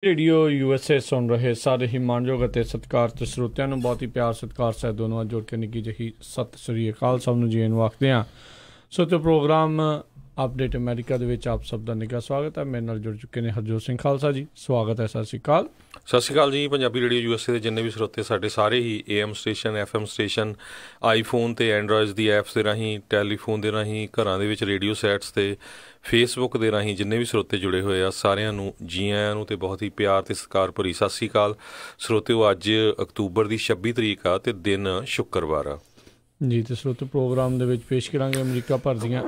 Radio USA ਸੁਣ ਰਹੇ ਸਾਰੇ ਹੀ ਮਾਣਯੋਗ ਅਤੇ ਸਤਿਕਾਰਤ ਸਰੋਤਿਆਂ ਨੂੰ ਬਹੁਤ ਹੀ ਪਿਆਰ ਸਤਿਕਾਰ ਸਹਿਤ ਦੋਨੋਂ ਜੋੜ ਕੇ ਨਿੱਕੀ ਜਿਹੀ ਸਤਿ ਸ੍ਰੀ ਅਕਾਲ ਸਭ ਨੂੰ ਜੀ ਨੂੰ ਆਖਦੇ ਹਾਂ। ਸੋ ਤੇ ਪ੍ਰੋਗਰਾਮ ਅਪਡੇਟ ਅਮਰੀਕਾ ਦੇ ਵਿੱਚ ਆਪ ਸਭ ਦਾ ਨਿੱਘਾ ਸਵਾਗਤ ਹੈ। ਮੇਰੇ ਨਾਲ ਜੁੜ ਚੁੱਕੇ ਨੇ ਹਰਜੋਤ ਸਿੰਘ ਖਾਲਸਾ ਜੀ, ਸਵਾਗਤ ਹੈ। ਸਤਿ ਸ਼੍ਰੀ ਅਕਾਲ। ਸਤਿ ਸ਼੍ਰੀ ਅਕਾਲ ਜੀ। ਪੰਜਾਬੀ ਰੇਡੀਓ USA ਦੇ ਜਿੰਨੇ ਵੀ ਸਰੋਤੇ ਸਾਡੇ ਸਾਰੇ ਹੀ AM station FM station iPhone ਅਤੇ ਐਂਡਰੋਇਡਸ ਦੀ ਐਪਸ ਦੇ ਰਾਹੀਂ, ਟੈਲੀਫੋਨ ਦੇ ਰਾਹੀਂ, ਘਰਾਂ ਦੇ ਵਿੱਚ ਰੇਡੀਓ ਸੈਟਸ 'ਤੇ, ਫੇਸਬੁੱਕ ਦੇ ਰਾਹੀਂ ਜਿੰਨੇ ਵੀ ਸਰੋਤੇ ਜੁੜੇ ਹੋਏ ਆ ਸਾਰਿਆਂ ਨੂੰ ਜੀ ਆਇਆਂ ਨੂੰ ਅਤੇ ਬਹੁਤ ਹੀ ਪਿਆਰ ਅਤੇ ਸਤਿਕਾਰ ਭਰੀ ਸਤਿ ਸ਼੍ਰੀ ਅਕਾਲ। ਸਰੋਤਿਓ, ਅੱਜ ਅਕਤੂਬਰ ਦੀ 26 ਤਰੀਕ ਆ ਅਤੇ ਦਿਨ ਸ਼ੁੱਕਰਵਾਰ ਆ ਜੀ। ਅਤੇ ਸਰੋਤੇ ਪ੍ਰੋਗਰਾਮ ਦੇ ਵਿੱਚ ਪੇਸ਼ ਕਰਾਂਗੇ ਅਮਰੀਕਾ ਭਰ ਦੀਆਂ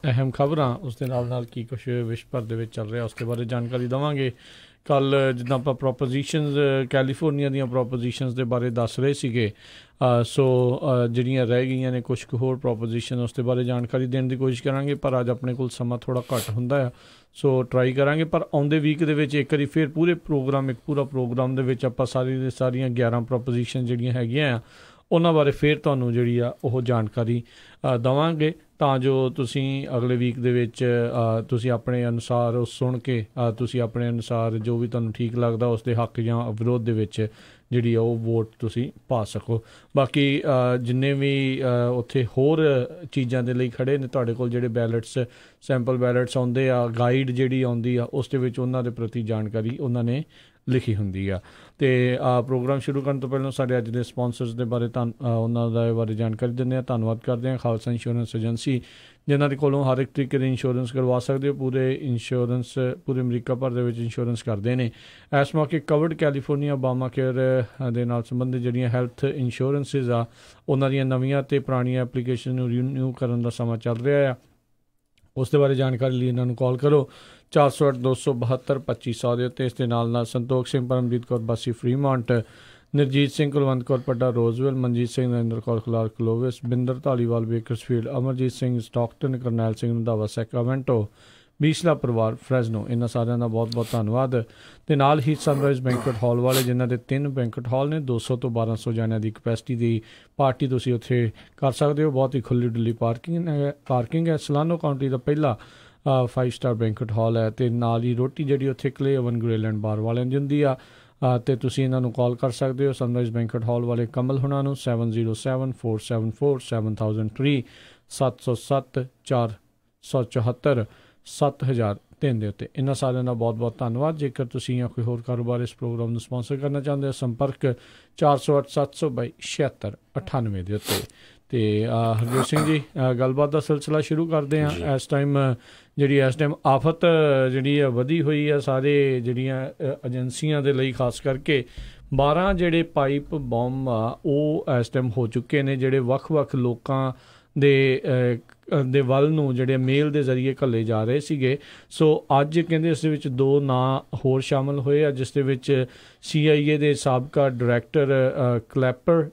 ਅਹਿਮ ਖਬਰਾਂ, ਉਸ ਦੇ ਨਾਲ ਕੀ ਕੁਛ ਵਿਸ਼ਵ ਭਰ ਦੇ ਵਿੱਚ ਚੱਲ ਰਿਹਾ ਉਸ ਦੇ ਬਾਰੇ ਜਾਣਕਾਰੀ ਦੇਵਾਂਗੇ। ਕੱਲ੍ਹ ਜਿੱਦਾਂ ਆਪਾਂ ਪ੍ਰੋਪੋਜੀਸ਼ਨਜ਼ ਕੈਲੀਫੋਰਨੀਆ ਦੀਆਂ ਪ੍ਰੋਪੋਜੀਸ਼ਨਜ਼ ਦੇ ਬਾਰੇ ਦੱਸ ਰਹੇ ਸੀਗੇ, ਸੋ ਜਿਹੜੀਆਂ ਰਹਿ ਗਈਆਂ ਨੇ ਕੁਛ ਕੁ ਹੋਰ ਪ੍ਰੋਪੋਜੀਸ਼ਨ, ਉਸ ਦੇ ਬਾਰੇ ਜਾਣਕਾਰੀ ਦੇਣ ਦੀ ਕੋਸ਼ਿਸ਼ ਕਰਾਂਗੇ। ਪਰ ਅੱਜ ਆਪਣੇ ਕੋਲ ਸਮਾਂ ਥੋੜ੍ਹਾ ਘੱਟ ਹੁੰਦਾ ਆ, ਸੋ ਟਰਾਈ ਕਰਾਂਗੇ। ਪਰ ਆਉਂਦੇ ਵੀਕ ਦੇ ਵਿੱਚ ਇੱਕ ਵਾਰੀ ਫਿਰ ਪੂਰਾ ਪ੍ਰੋਗਰਾਮ ਦੇ ਵਿੱਚ ਆਪਾਂ ਸਾਰੀਆਂ 11 ਪ੍ਰੋਪੋਜੀਸ਼ਨ ਜਿਹੜੀਆਂ ਹੈਗੀਆਂ ਆ ਉਹਨਾਂ ਬਾਰੇ ਫਿਰ ਤੁਹਾਨੂੰ ਜਿਹੜੀ ਆ ਉਹ ਜਾਣਕਾਰੀ ਦੇਵਾਂਗੇ, ਤਾਂ ਜੋ ਤੁਸੀਂ ਅਗਲੇ ਵੀਕ ਦੇ ਵਿੱਚ ਤੁਸੀਂ ਆਪਣੇ ਅਨੁਸਾਰ ਉਹ ਸੁਣ ਕੇ ਤੁਸੀਂ ਆਪਣੇ ਅਨੁਸਾਰ ਜੋ ਵੀ ਤੁਹਾਨੂੰ ਠੀਕ ਲੱਗਦਾ ਉਸ ਦੇ ਹੱਕ ਜਾਂ ਵਿਰੋਧ ਦੇ ਵਿੱਚ ਜਿਹੜੀ ਆ ਉਹ ਵੋਟ ਤੁਸੀਂ ਪਾ ਸਕੋ। ਬਾਕੀ ਜਿੰਨੇ ਵੀ ਉੱਥੇ ਹੋਰ ਚੀਜ਼ਾਂ ਦੇ ਲਈ ਖੜ੍ਹੇ ਨੇ ਤੁਹਾਡੇ ਕੋਲ, ਜਿਹੜੇ ਬੈਲਟਸ ਸੈਂਪਲ ਬੈਲਟਸ ਆਉਂਦੇ ਆ, ਗਾਈਡ ਜਿਹੜੀ ਆਉਂਦੀ ਆ ਉਸ ਦੇ ਵਿੱਚ ਉਹਨਾਂ ਦੇ ਪ੍ਰਤੀ ਜਾਣਕਾਰੀ ਉਹਨਾਂ ਨੇ ਲਿਖੀ ਹੁੰਦੀ ਆ। ਅਤੇ ਪ੍ਰੋਗਰਾਮ ਸ਼ੁਰੂ ਕਰਨ ਤੋਂ ਪਹਿਲਾਂ ਸਾਡੇ ਅੱਜ ਦੇ ਸਪੋਂਸਰਸ ਦੇ ਬਾਰੇ ਉਹਨਾਂ ਦੇ ਬਾਰੇ ਜਾਣਕਾਰੀ ਦਿੰਦੇ ਹਾਂ। ਧੰਨਵਾਦ ਕਰਦੇ ਹਾਂ ਖਾਲਸਾ ਇੰਸ਼ੋਰੈਂਸ ਏਜੰਸੀ, ਜਿਨ੍ਹਾਂ ਦੇ ਕੋਲੋਂ ਹਰ ਇੱਕ ਤਰੀਕੇ ਦੇ ਇੰਸ਼ੋਰੈਂਸ ਕਰਵਾ ਸਕਦੇ ਹੋ। ਪੂਰੇ ਅਮਰੀਕਾ ਭਰ ਦੇ ਵਿੱਚ ਇੰਸ਼ੋਰੈਂਸ ਕਰਦੇ ਨੇ। ਇਸ ਮੌਕੇ ਕਵਰਡ ਕੈਲੀਫੋਰਨੀਆ ਓਬਾਮਾ ਕੇਅਰ ਦੇ ਨਾਲ ਸੰਬੰਧਿਤ ਜਿਹੜੀਆਂ ਹੈਲਥ ਇੰਸ਼ੋਰੈਂਸਿਸ ਆ ਉਹਨਾਂ ਦੀਆਂ ਨਵੀਆਂ ਅਤੇ ਪੁਰਾਣੀਆਂ ਐਪਲੀਕੇਸ਼ਨ ਨੂੰ ਰੀਨਿਊ ਕਰਨ ਦਾ ਸਮਾਂ ਚੱਲ ਰਿਹਾ ਆ। ਉਸ ਦੇ ਬਾਰੇ ਜਾਣਕਾਰੀ ਲਈ ਇਹਨਾਂ ਨੂੰ ਕਾਲ ਕਰੋ 408-272-2500 ਦੇ ਉੱਤੇ। ਇਸ ਦੇ ਨਾਲ ਸੰਤੋਖ ਸਿੰਘ, ਪਰਮਜੀਤ ਕੌਰ ਬਾਸੀ ਫਰੀਮੌਂਟ, ਨਿਰਜੀਤ ਸਿੰਘ ਕੁਲਵੰਤ ਕੌਰ ਪੱਡਾ ਰੋਜ਼ਵੈਲ, ਮਨਜੀਤ ਸਿੰਘ, ਨਰਿੰਦਰ ਕੌਰ ਕਲਾਰਕ ਲੋਵਿਸ, Binder Dhaliwal Bakersfield, Amarjit Singh Stockton, Karnail Singh Randhawa Sacramento, Bisla ਪਰਿਵਾਰ ਫਰੈਜ਼ਨੋ, ਇਹਨਾਂ ਸਾਰਿਆਂ ਦਾ ਬਹੁਤ ਬਹੁਤ ਧੰਨਵਾਦ। ਅਤੇ ਨਾਲ ਹੀ ਸਨਰਾਈਜ਼ ਬੈਂਕਟ ਹਾਲ ਵਾਲੇ, ਜਿਨ੍ਹਾਂ ਦੇ 3 ਬੈਂਕਟ ਹਾਲ ਨੇ, 200 ਤੋਂ 1200 ਜਣਿਆਂ ਦੀ ਕਪੈਸਿਟੀ ਦੀ ਪਾਰਟੀ ਤੁਸੀਂ ਉੱਥੇ ਕਰ ਸਕਦੇ ਹੋ। ਬਹੁਤ ਹੀ ਖੁੱਲ੍ਹੀ ਡੁੱਲੀ ਪਾਰਕਿੰਗ ਹੈ। ਸਲਾਨੋ ਕਾਉਂਟੀ ਦਾ ਪਹਿਲਾ 5 ਸਟਾਰ ਬੈਂਕਟ ਹਾਲ ਹੈ। ਅਤੇ ਨਾਲ ਹੀ ਰੋਟੀ ਜਿਹੜੀ ਉੱਥੇ ਕਲੇ ਓਵਨ ਗ੍ਰਿਲ ਐਂਡ ਬਾਰ ਵਾਲਿਆਂ ਦੀ ਹੁੰਦੀ ਆ। ਅਤੇ ਤੁਸੀਂ ਇਹਨਾਂ ਨੂੰ ਕਾਲ ਕਰ ਸਕਦੇ ਹੋ ਸਨਰਾਈਜ਼ ਬੈਂਕਟ ਹਾਲ ਵਾਲੇ ਕਮਲ ਹੁਣਾਂ ਨੂੰ 7074747003 707-474-7003 ਦੇ ਉੱਤੇ। ਇਹਨਾਂ ਸਾਰਿਆਂ ਦਾ ਬਹੁਤ ਬਹੁਤ ਧੰਨਵਾਦ। ਜੇਕਰ ਤੁਸੀਂ ਜਾਂ ਕੋਈ ਹੋਰ ਕਾਰੋਬਾਰ ਇਸ ਪ੍ਰੋਗਰਾਮ ਨੂੰ ਸਪਾਂਸਰ ਕਰਨਾ ਚਾਹੁੰਦੇ ਹੋ, ਸੰਪਰਕ 408-722-7698 ਦੇ ਉੱਤੇ। ਅਤੇ ਹਰਜੋਤ ਸਿੰਘ ਜੀ, ਗੱਲਬਾਤ ਦਾ ਸਿਲਸਿਲਾ ਸ਼ੁਰੂ ਕਰਦੇ ਹਾਂ। ਇਸ ਟਾਈਮ ਆਫਤ ਜਿਹੜੀ ਆ ਵਧੀ ਹੋਈ ਆ ਸਾਰੇ ਜਿਹੜੀਆਂ ਏਜੰਸੀਆਂ ਦੇ ਲਈ, ਖਾਸ ਕਰਕੇ 12 ਜਿਹੜੇ ਪਾਈਪ ਬੰਬ ਆ ਉਹ ਇਸ ਟਾਈਮ ਹੋ ਚੁੱਕੇ ਨੇ, ਜਿਹੜੇ ਵੱਖ-ਵੱਖ ਲੋਕਾਂ ਦੇ ਵੱਲ ਨੂੰ ਜਿਹੜੇ ਮੇਲ ਦੇ ਜ਼ਰੀਏ ਘੱਲੇ ਜਾ ਰਹੇ ਸੀਗੇ। ਸੋ ਅੱਜ ਕਹਿੰਦੇ ਇਸ ਦੇ ਵਿੱਚ 2 ਨਾਂ ਹੋਰ ਸ਼ਾਮਲ ਹੋਏ ਆ, ਜਿਸ ਦੇ ਵਿੱਚ CIA ਦੇ ਸਾਬਕਾ ਡਾਇਰੈਕਟਰ ਕਲੈਪਰ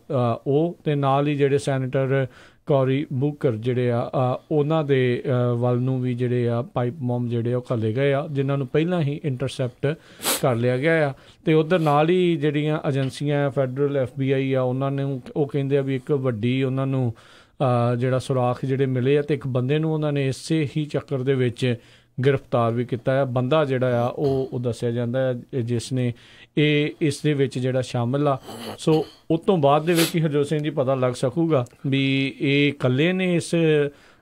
ਉਹ, ਅਤੇ ਨਾਲ ਹੀ ਜਿਹੜੇ ਸੈਨੇਟਰ ਕੌਰੀ ਬੂਕਰ ਜਿਹੜੇ ਆ ਉਹਨਾਂ ਦੇ ਵੱਲ ਨੂੰ ਵੀ ਜਿਹੜੇ ਆ ਪਾਈਪ ਬੰਬ ਜਿਹੜੇ ਉਹ ਘੱਲੇ ਗਏ ਆ, ਜਿਨ੍ਹਾਂ ਨੂੰ ਪਹਿਲਾਂ ਹੀ ਇੰਟਰਸੈਪਟ ਕਰ ਲਿਆ ਗਿਆ ਆ। ਅਤੇ ਉੱਧਰ ਨਾਲ ਹੀ ਜਿਹੜੀਆਂ ਏਜੰਸੀਆਂ ਫੈਡਰਲ FBI ਆ, ਉਹਨਾਂ ਨੂੰ ਉਹ ਕਹਿੰਦੇ ਆ ਵੀ ਇੱਕ ਵੱਡੀ ਉਹਨਾਂ ਨੂੰ ਜਿਹੜਾ ਸੁਰਾਖ ਜਿਹੜੇ ਮਿਲੇ ਆ, ਅਤੇ ਇੱਕ ਬੰਦੇ ਨੂੰ ਉਹਨਾਂ ਨੇ ਇਸੇ ਹੀ ਚੱਕਰ ਦੇ ਵਿੱਚ ਗ੍ਰਿਫਤਾਰ ਵੀ ਕੀਤਾ ਆ। ਬੰਦਾ ਜਿਹੜਾ ਆ ਉਹ ਦੱਸਿਆ ਜਾਂਦਾ ਹੈ ਜਿਸ ਨੇ ਇਸ ਦੇ ਵਿੱਚ ਜਿਹੜਾ ਸ਼ਾਮਲ ਆ। ਸੋ ਉਸ ਤੋਂ ਬਾਅਦ ਦੇ ਵਿੱਚ ਹੀ ਹਰਜੋਤ ਸਿੰਘ ਜੀ ਪਤਾ ਲੱਗ ਸਕੂਗਾ ਵੀ ਇਹ ਇਕੱਲੇ ਨੇ ਇਸ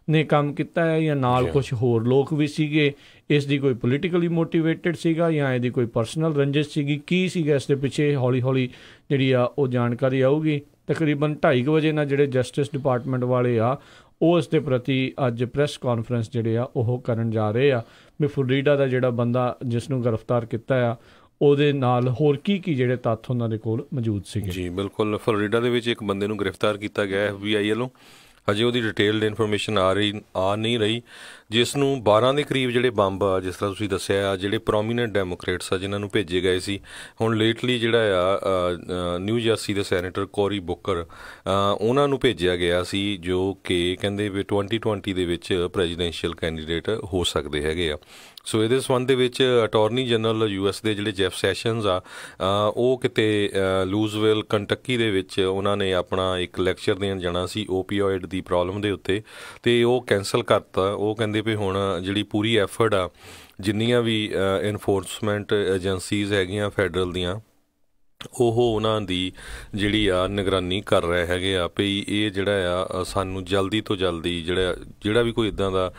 ਨੇ ਕੰਮ ਕੀਤਾ ਹੈ ਜਾਂ ਨਾਲ ਕੁਛ ਹੋਰ ਲੋਕ ਵੀ ਸੀਗੇ। ਇਸ ਦੀ ਕੋਈ ਪੋਲੀਟੀਕਲੀ ਮੋਟੀਵੇਟਡ ਸੀਗਾ ਜਾਂ ਇਹਦੀ ਕੋਈ ਪਰਸਨਲ ਰੰਜਿਸ਼ ਸੀਗੀ, ਕੀ ਸੀਗਾ ਇਸ ਦੇ ਪਿੱਛੇ, ਹੌਲੀ ਹੌਲੀ ਜਿਹੜੀ ਆ ਉਹ ਜਾਣਕਾਰੀ ਆਊਗੀ। ਤਕਰੀਬਨ 2:30 ਵਜੇ ਨਾਲ ਜਿਹੜੇ ਜਸਟਿਸ ਡਿਪਾਰਟਮੈਂਟ ਵਾਲੇ ਆ ਉਹ ਇਸ ਦੇ ਪ੍ਰਤੀ ਅੱਜ ਪ੍ਰੈਸ ਕਾਨਫਰੰਸ ਜਿਹੜੇ ਆ ਉਹ ਕਰਨ ਜਾ ਰਹੇ ਆ ਵੀ ਫਲੋਰੀਡਾ ਦਾ ਜਿਹੜਾ ਬੰਦਾ ਜਿਸ ਨੂੰ ਗ੍ਰਿਫਤਾਰ ਕੀਤਾ ਆ ਉਹਦੇ ਨਾਲ ਹੋਰ ਕੀ ਜਿਹੜੇ ਤੱਥ ਉਹਨਾਂ ਦੇ ਕੋਲ ਮੌਜੂਦ ਸੀਗੇ। ਜੀ ਬਿਲਕੁਲ, ਫਲੋਰੀਡਾ ਦੇ ਵਿੱਚ ਇੱਕ ਬੰਦੇ ਨੂੰ ਗ੍ਰਿਫਤਾਰ ਕੀਤਾ ਗਿਆ FBI ਵੱਲੋਂ। ਹਜੇ ਉਹਦੀ ਡਿਟੇਲਡ ਇਨਫੋਰਮੇਸ਼ਨ ਆ ਨਹੀਂ ਰਹੀ, ਜਿਸ ਨੂੰ 12 ਦੇ ਕਰੀਬ ਜਿਹੜੇ ਬੰਬ ਆ, ਜਿਸ ਤਰ੍ਹਾਂ ਤੁਸੀਂ ਦੱਸਿਆ, ਜਿਹੜੇ ਪ੍ਰੋਮੀਨੈਂਟ ਡੈਮੋਕ੍ਰੇਟਸ ਆ ਜਿਨ੍ਹਾਂ ਨੂੰ ਭੇਜੇ ਗਏ ਸੀ। ਹੁਣ ਲੇਟਲੀ ਜਿਹੜਾ ਆ ਨਿਊ ਜਰਸੀ ਦੇ ਸੈਨੇਟਰ ਕੌਰੀ ਬੁੱਕਰ, ਉਹਨਾਂ ਨੂੰ ਭੇਜਿਆ ਗਿਆ ਸੀ, ਜੋ ਕਿ ਕਹਿੰਦੇ ਵੀ 2020 ਦੇ ਵਿੱਚ ਪ੍ਰੈਜ਼ੀਡੈਂਸ਼ੀਅਲ ਕੈਂਡੀਡੇਟ ਹੋ ਸਕਦੇ ਹੈਗੇ ਆ। ਸੋ ਇਹਦੇ ਸੰਬੰਧ ਦੇ ਵਿੱਚ ਅਟਾਰਨੀ ਜਨਰਲ US ਦੇ ਜਿਹੜੇ ਜੈਫ ਸੈਸ਼ਨਸ ਆ, ਉਹ ਕਿਤੇ ਲੂਜ਼ਵਿਲ ਕੰਟੱਕੀ ਦੇ ਵਿੱਚ ਉਹਨਾਂ ਨੇ ਆਪਣਾ ਇੱਕ ਲੈਕਚਰ ਦੇਣ ਜਾਣਾ ਸੀ ਓਪੀਓਇਡ ਦੀ ਪ੍ਰੋਬਲਮ ਦੇ ਉੱਤੇ, ਅਤੇ ਉਹ ਕੈਂਸਲ ਕਰਤਾ। ਉਹ ਕਹਿੰਦੇ ਵੀ ਹੁਣ ਜਿਹੜੀ ਪੂਰੀ ਐਫਰਟ ਆ ਜਿੰਨੀਆਂ ਵੀ ਇਨਫੋਰਸਮੈਂਟ ਏਜੰਸੀਜ਼ ਹੈਗੀਆਂ ਫੈਡਰਲ ਦੀਆਂ, ਉਹ ਉਹਨਾਂ ਦੀ ਜਿਹੜੀ ਆ ਨਿਗਰਾਨੀ ਕਰ ਰਹੇ ਹੈਗੇ ਆ ਵੀ ਇਹ ਜਿਹੜਾ ਆ ਸਾਨੂੰ ਜਲਦੀ ਤੋਂ ਜਲਦੀ ਜਿਹੜਾ ਵੀ ਕੋਈ ਇੱਦਾਂ ਦਾ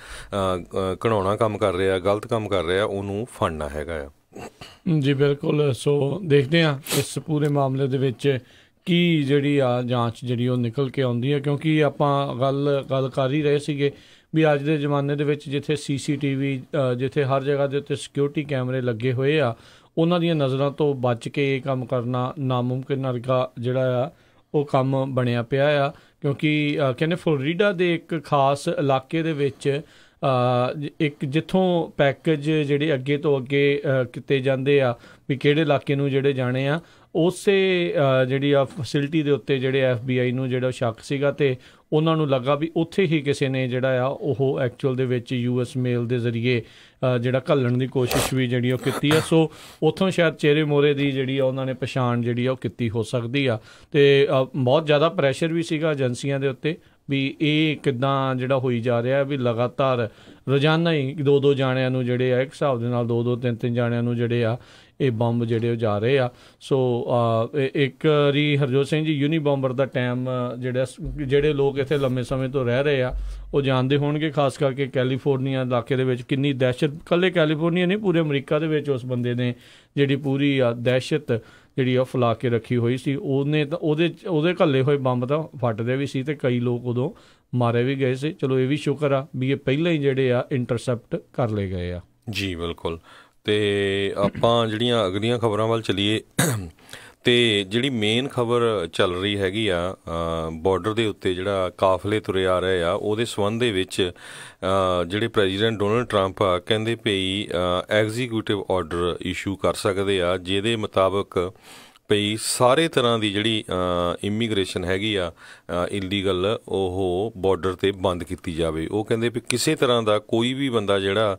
ਘਿਨਾਉਣਾ ਕੰਮ ਕਰ ਰਿਹਾ, ਗਲਤ ਕੰਮ ਕਰ ਰਿਹਾ, ਉਹਨੂੰ ਫੜਨਾ ਹੈਗਾ ਆ। ਜੀ ਬਿਲਕੁਲ। ਸੋ ਦੇਖਦੇ ਹਾਂ ਇਸ ਪੂਰੇ ਮਾਮਲੇ ਦੇ ਵਿੱਚ ਕੀ ਜਿਹੜੀ ਆ ਜਾਂਚ ਜਿਹੜੀ ਉਹ ਨਿਕਲ ਕੇ ਆਉਂਦੀ ਹੈ, ਕਿਉਂਕਿ ਆਪਾਂ ਗੱਲ ਕਰ ਹੀ ਰਹੇ ਸੀਗੇ ਵੀ ਅੱਜ ਦੇ ਜ਼ਮਾਨੇ ਦੇ ਵਿੱਚ ਜਿੱਥੇ CCTV ਜਿੱਥੇ ਹਰ ਜਗ੍ਹਾ ਦੇ ਉੱਤੇ ਸਿਕਿਉਰਿਟੀ ਕੈਮਰੇ ਲੱਗੇ ਹੋਏ ਆ, ਉਹਨਾਂ ਦੀਆਂ ਨਜ਼ਰਾਂ ਤੋਂ ਬਚ ਕੇ ਇਹ ਕੰਮ ਕਰਨਾ ਨਾਮੁਮਕਿਨ ਵਰਗਾ ਜਿਹੜਾ ਆ ਉਹ ਕੰਮ ਬਣਿਆ ਪਿਆ ਆ। ਕਿਉਂਕਿ ਕਹਿੰਦੇ ਫਲੋਰੀਡਾ ਦੇ ਇੱਕ ਖਾਸ ਇਲਾਕੇ ਦੇ ਵਿੱਚ ਇੱਕ ਜਿੱਥੋਂ ਪੈਕੇਜ ਜਿਹੜੇ ਅੱਗੇ ਤੋਂ ਅੱਗੇ ਕੀਤੇ ਜਾਂਦੇ ਆ ਵੀ ਕਿਹੜੇ ਇਲਾਕੇ ਨੂੰ ਜਿਹੜੇ ਜਾਣੇ ਆ, ਉਸੇ ਜਿਹੜੀ ਆ ਫੈਸਿਲਿਟੀ ਦੇ ਉੱਤੇ ਜਿਹੜੇ FBI ਨੂੰ ਜਿਹੜਾ ਸ਼ੱਕ ਸੀਗਾ ਅਤੇ ਉਹਨਾਂ ਨੂੰ ਲੱਗਾ ਵੀ ਉੱਥੇ ਹੀ ਕਿਸੇ ਨੇ ਜਿਹੜਾ ਆ ਉਹ ਐਕਚੁਅਲ ਦੇ ਵਿੱਚ US ਮੇਲ ਦੇ ਜ਼ਰੀਏ ਜਿਹੜਾ ਘੱਲਣ ਦੀ ਕੋਸ਼ਿਸ਼ ਵੀ ਜਿਹੜੀ ਉਹ ਕੀਤੀ ਆ। ਸੋ ਉੱਥੋਂ ਸ਼ਾਇਦ ਚਿਹਰੇ ਮੋਹਰੇ ਦੀ ਜਿਹੜੀ ਆ ਉਹਨਾਂ ਨੇ ਪਛਾਣ ਜਿਹੜੀ ਆ ਉਹ ਕੀਤੀ ਹੋ ਸਕਦੀ ਆ, ਅਤੇ ਬਹੁਤ ਜ਼ਿਆਦਾ ਪ੍ਰੈਸ਼ਰ ਵੀ ਸੀਗਾ ਏਜੰਸੀਆਂ ਦੇ ਉੱਤੇ ਵੀ ਇਹ ਕਿੱਦਾਂ ਜਿਹੜਾ ਹੋਈ ਜਾ ਰਿਹਾ ਵੀ ਲਗਾਤਾਰ ਰੋਜ਼ਾਨਾ ਹੀ 2-2 ਜਾਣਿਆਂ ਨੂੰ ਜਿਹੜੇ ਆ ਇੱਕ ਹਿਸਾਬ ਦੇ ਨਾਲ 2-2 3-3 ਜਾਣਿਆਂ ਨੂੰ ਜਿਹੜੇ ਆ ਇਹ ਬੰਬ ਜਿਹੜੇ ਉਹ ਜਾ ਰਹੇ ਆ। ਸੋ ਇੱਕ ਵਾਰੀ ਹਰਜੋਤ ਸਿੰਘ ਜੀ ਯੂਨੀਬੋਂਬਰ ਦਾ ਟਾਈਮ ਜਿਹੜੇ ਲੋਕ ਇੱਥੇ ਲੰਮੇ ਸਮੇਂ ਤੋਂ ਰਹਿ ਰਹੇ ਆ ਉਹ ਜਾਣਦੇ ਹੋਣਗੇ, ਖਾਸ ਕਰਕੇ ਕੈਲੀਫੋਰਨੀਆ ਇਲਾਕੇ ਦੇ ਵਿੱਚ ਕਿੰਨੀ ਦਹਿਸ਼ਤ, ਇਕੱਲੇ ਕੈਲੀਫੋਰਨੀਆ ਨਹੀਂ ਪੂਰੇ ਅਮਰੀਕਾ ਦੇ ਵਿੱਚ ਉਸ ਬੰਦੇ ਨੇ ਜਿਹੜੀ ਪੂਰੀ ਆ ਦਹਿਸ਼ਤ ਜਿਹੜੀ ਉਹ ਫੈਲਾ ਕੇ ਰੱਖੀ ਹੋਈ ਸੀ। ਉਹਨੇ ਤਾਂ ਉਹਦੇ ਘੱਲੇ ਹੋਏ ਬੰਬ ਤਾਂ ਫਟਦੇ ਵੀ ਸੀ ਅਤੇ ਕਈ ਲੋਕ ਉਦੋਂ ਮਾਰੇ ਵੀ ਗਏ ਸੀ। ਚਲੋ ਇਹ ਵੀ ਸ਼ੁਕਰ ਆ ਵੀ ਇਹ ਪਹਿਲਾਂ ਹੀ ਜਿਹੜੇ ਆ ਇੰਟਰਸੈਪਟ ਕਰ ਲਏ ਗਏ ਆ। ਜੀ ਬਿਲਕੁਲ। ਅਤੇ ਆਪਾਂ ਜਿਹੜੀਆਂ ਅਗਲੀਆਂ ਖਬਰਾਂ ਵੱਲ ਚੱਲੀਏ ਅਤੇ ਜਿਹੜੀ ਮੇਨ ਖਬਰ ਚੱਲ ਰਹੀ ਹੈਗੀ ਆ ਬਾਰਡਰ ਦੇ ਉੱਤੇ ਜਿਹੜਾ ਕਾਫਲੇ ਤੁਰੇ ਆ ਰਹੇ ਆ, ਉਹਦੇ ਸੰਬੰਧ ਦੇ ਵਿੱਚ ਜਿਹੜੇ ਪ੍ਰੈਜ਼ੀਡੈਂਟ ਡੋਨਲਡ ਟਰੰਪ ਆ ਕਹਿੰਦੇ ਪਈ ਐਗਜ਼ੀਕਿਊਟਿਵ ਆਰਡਰ ਇਸ਼ੂ ਕਰ ਸਕਦੇ ਆ, ਜਿਹਦੇ ਮੁਤਾਬਕ ਪਈ ਸਾਰੇ ਤਰ੍ਹਾਂ ਦੀ ਜਿਹੜੀ ਇਮੀਗ੍ਰੇਸ਼ਨ ਹੈਗੀ ਆ ਇਲੀਗਲ ਉਹ ਬਾਰਡਰ 'ਤੇ ਬੰਦ ਕੀਤੀ ਜਾਵੇ। ਉਹ ਕਹਿੰਦੇ ਵੀ ਕਿਸੇ ਤਰ੍ਹਾਂ ਦਾ ਕੋਈ ਵੀ ਬੰਦਾ ਜਿਹੜਾ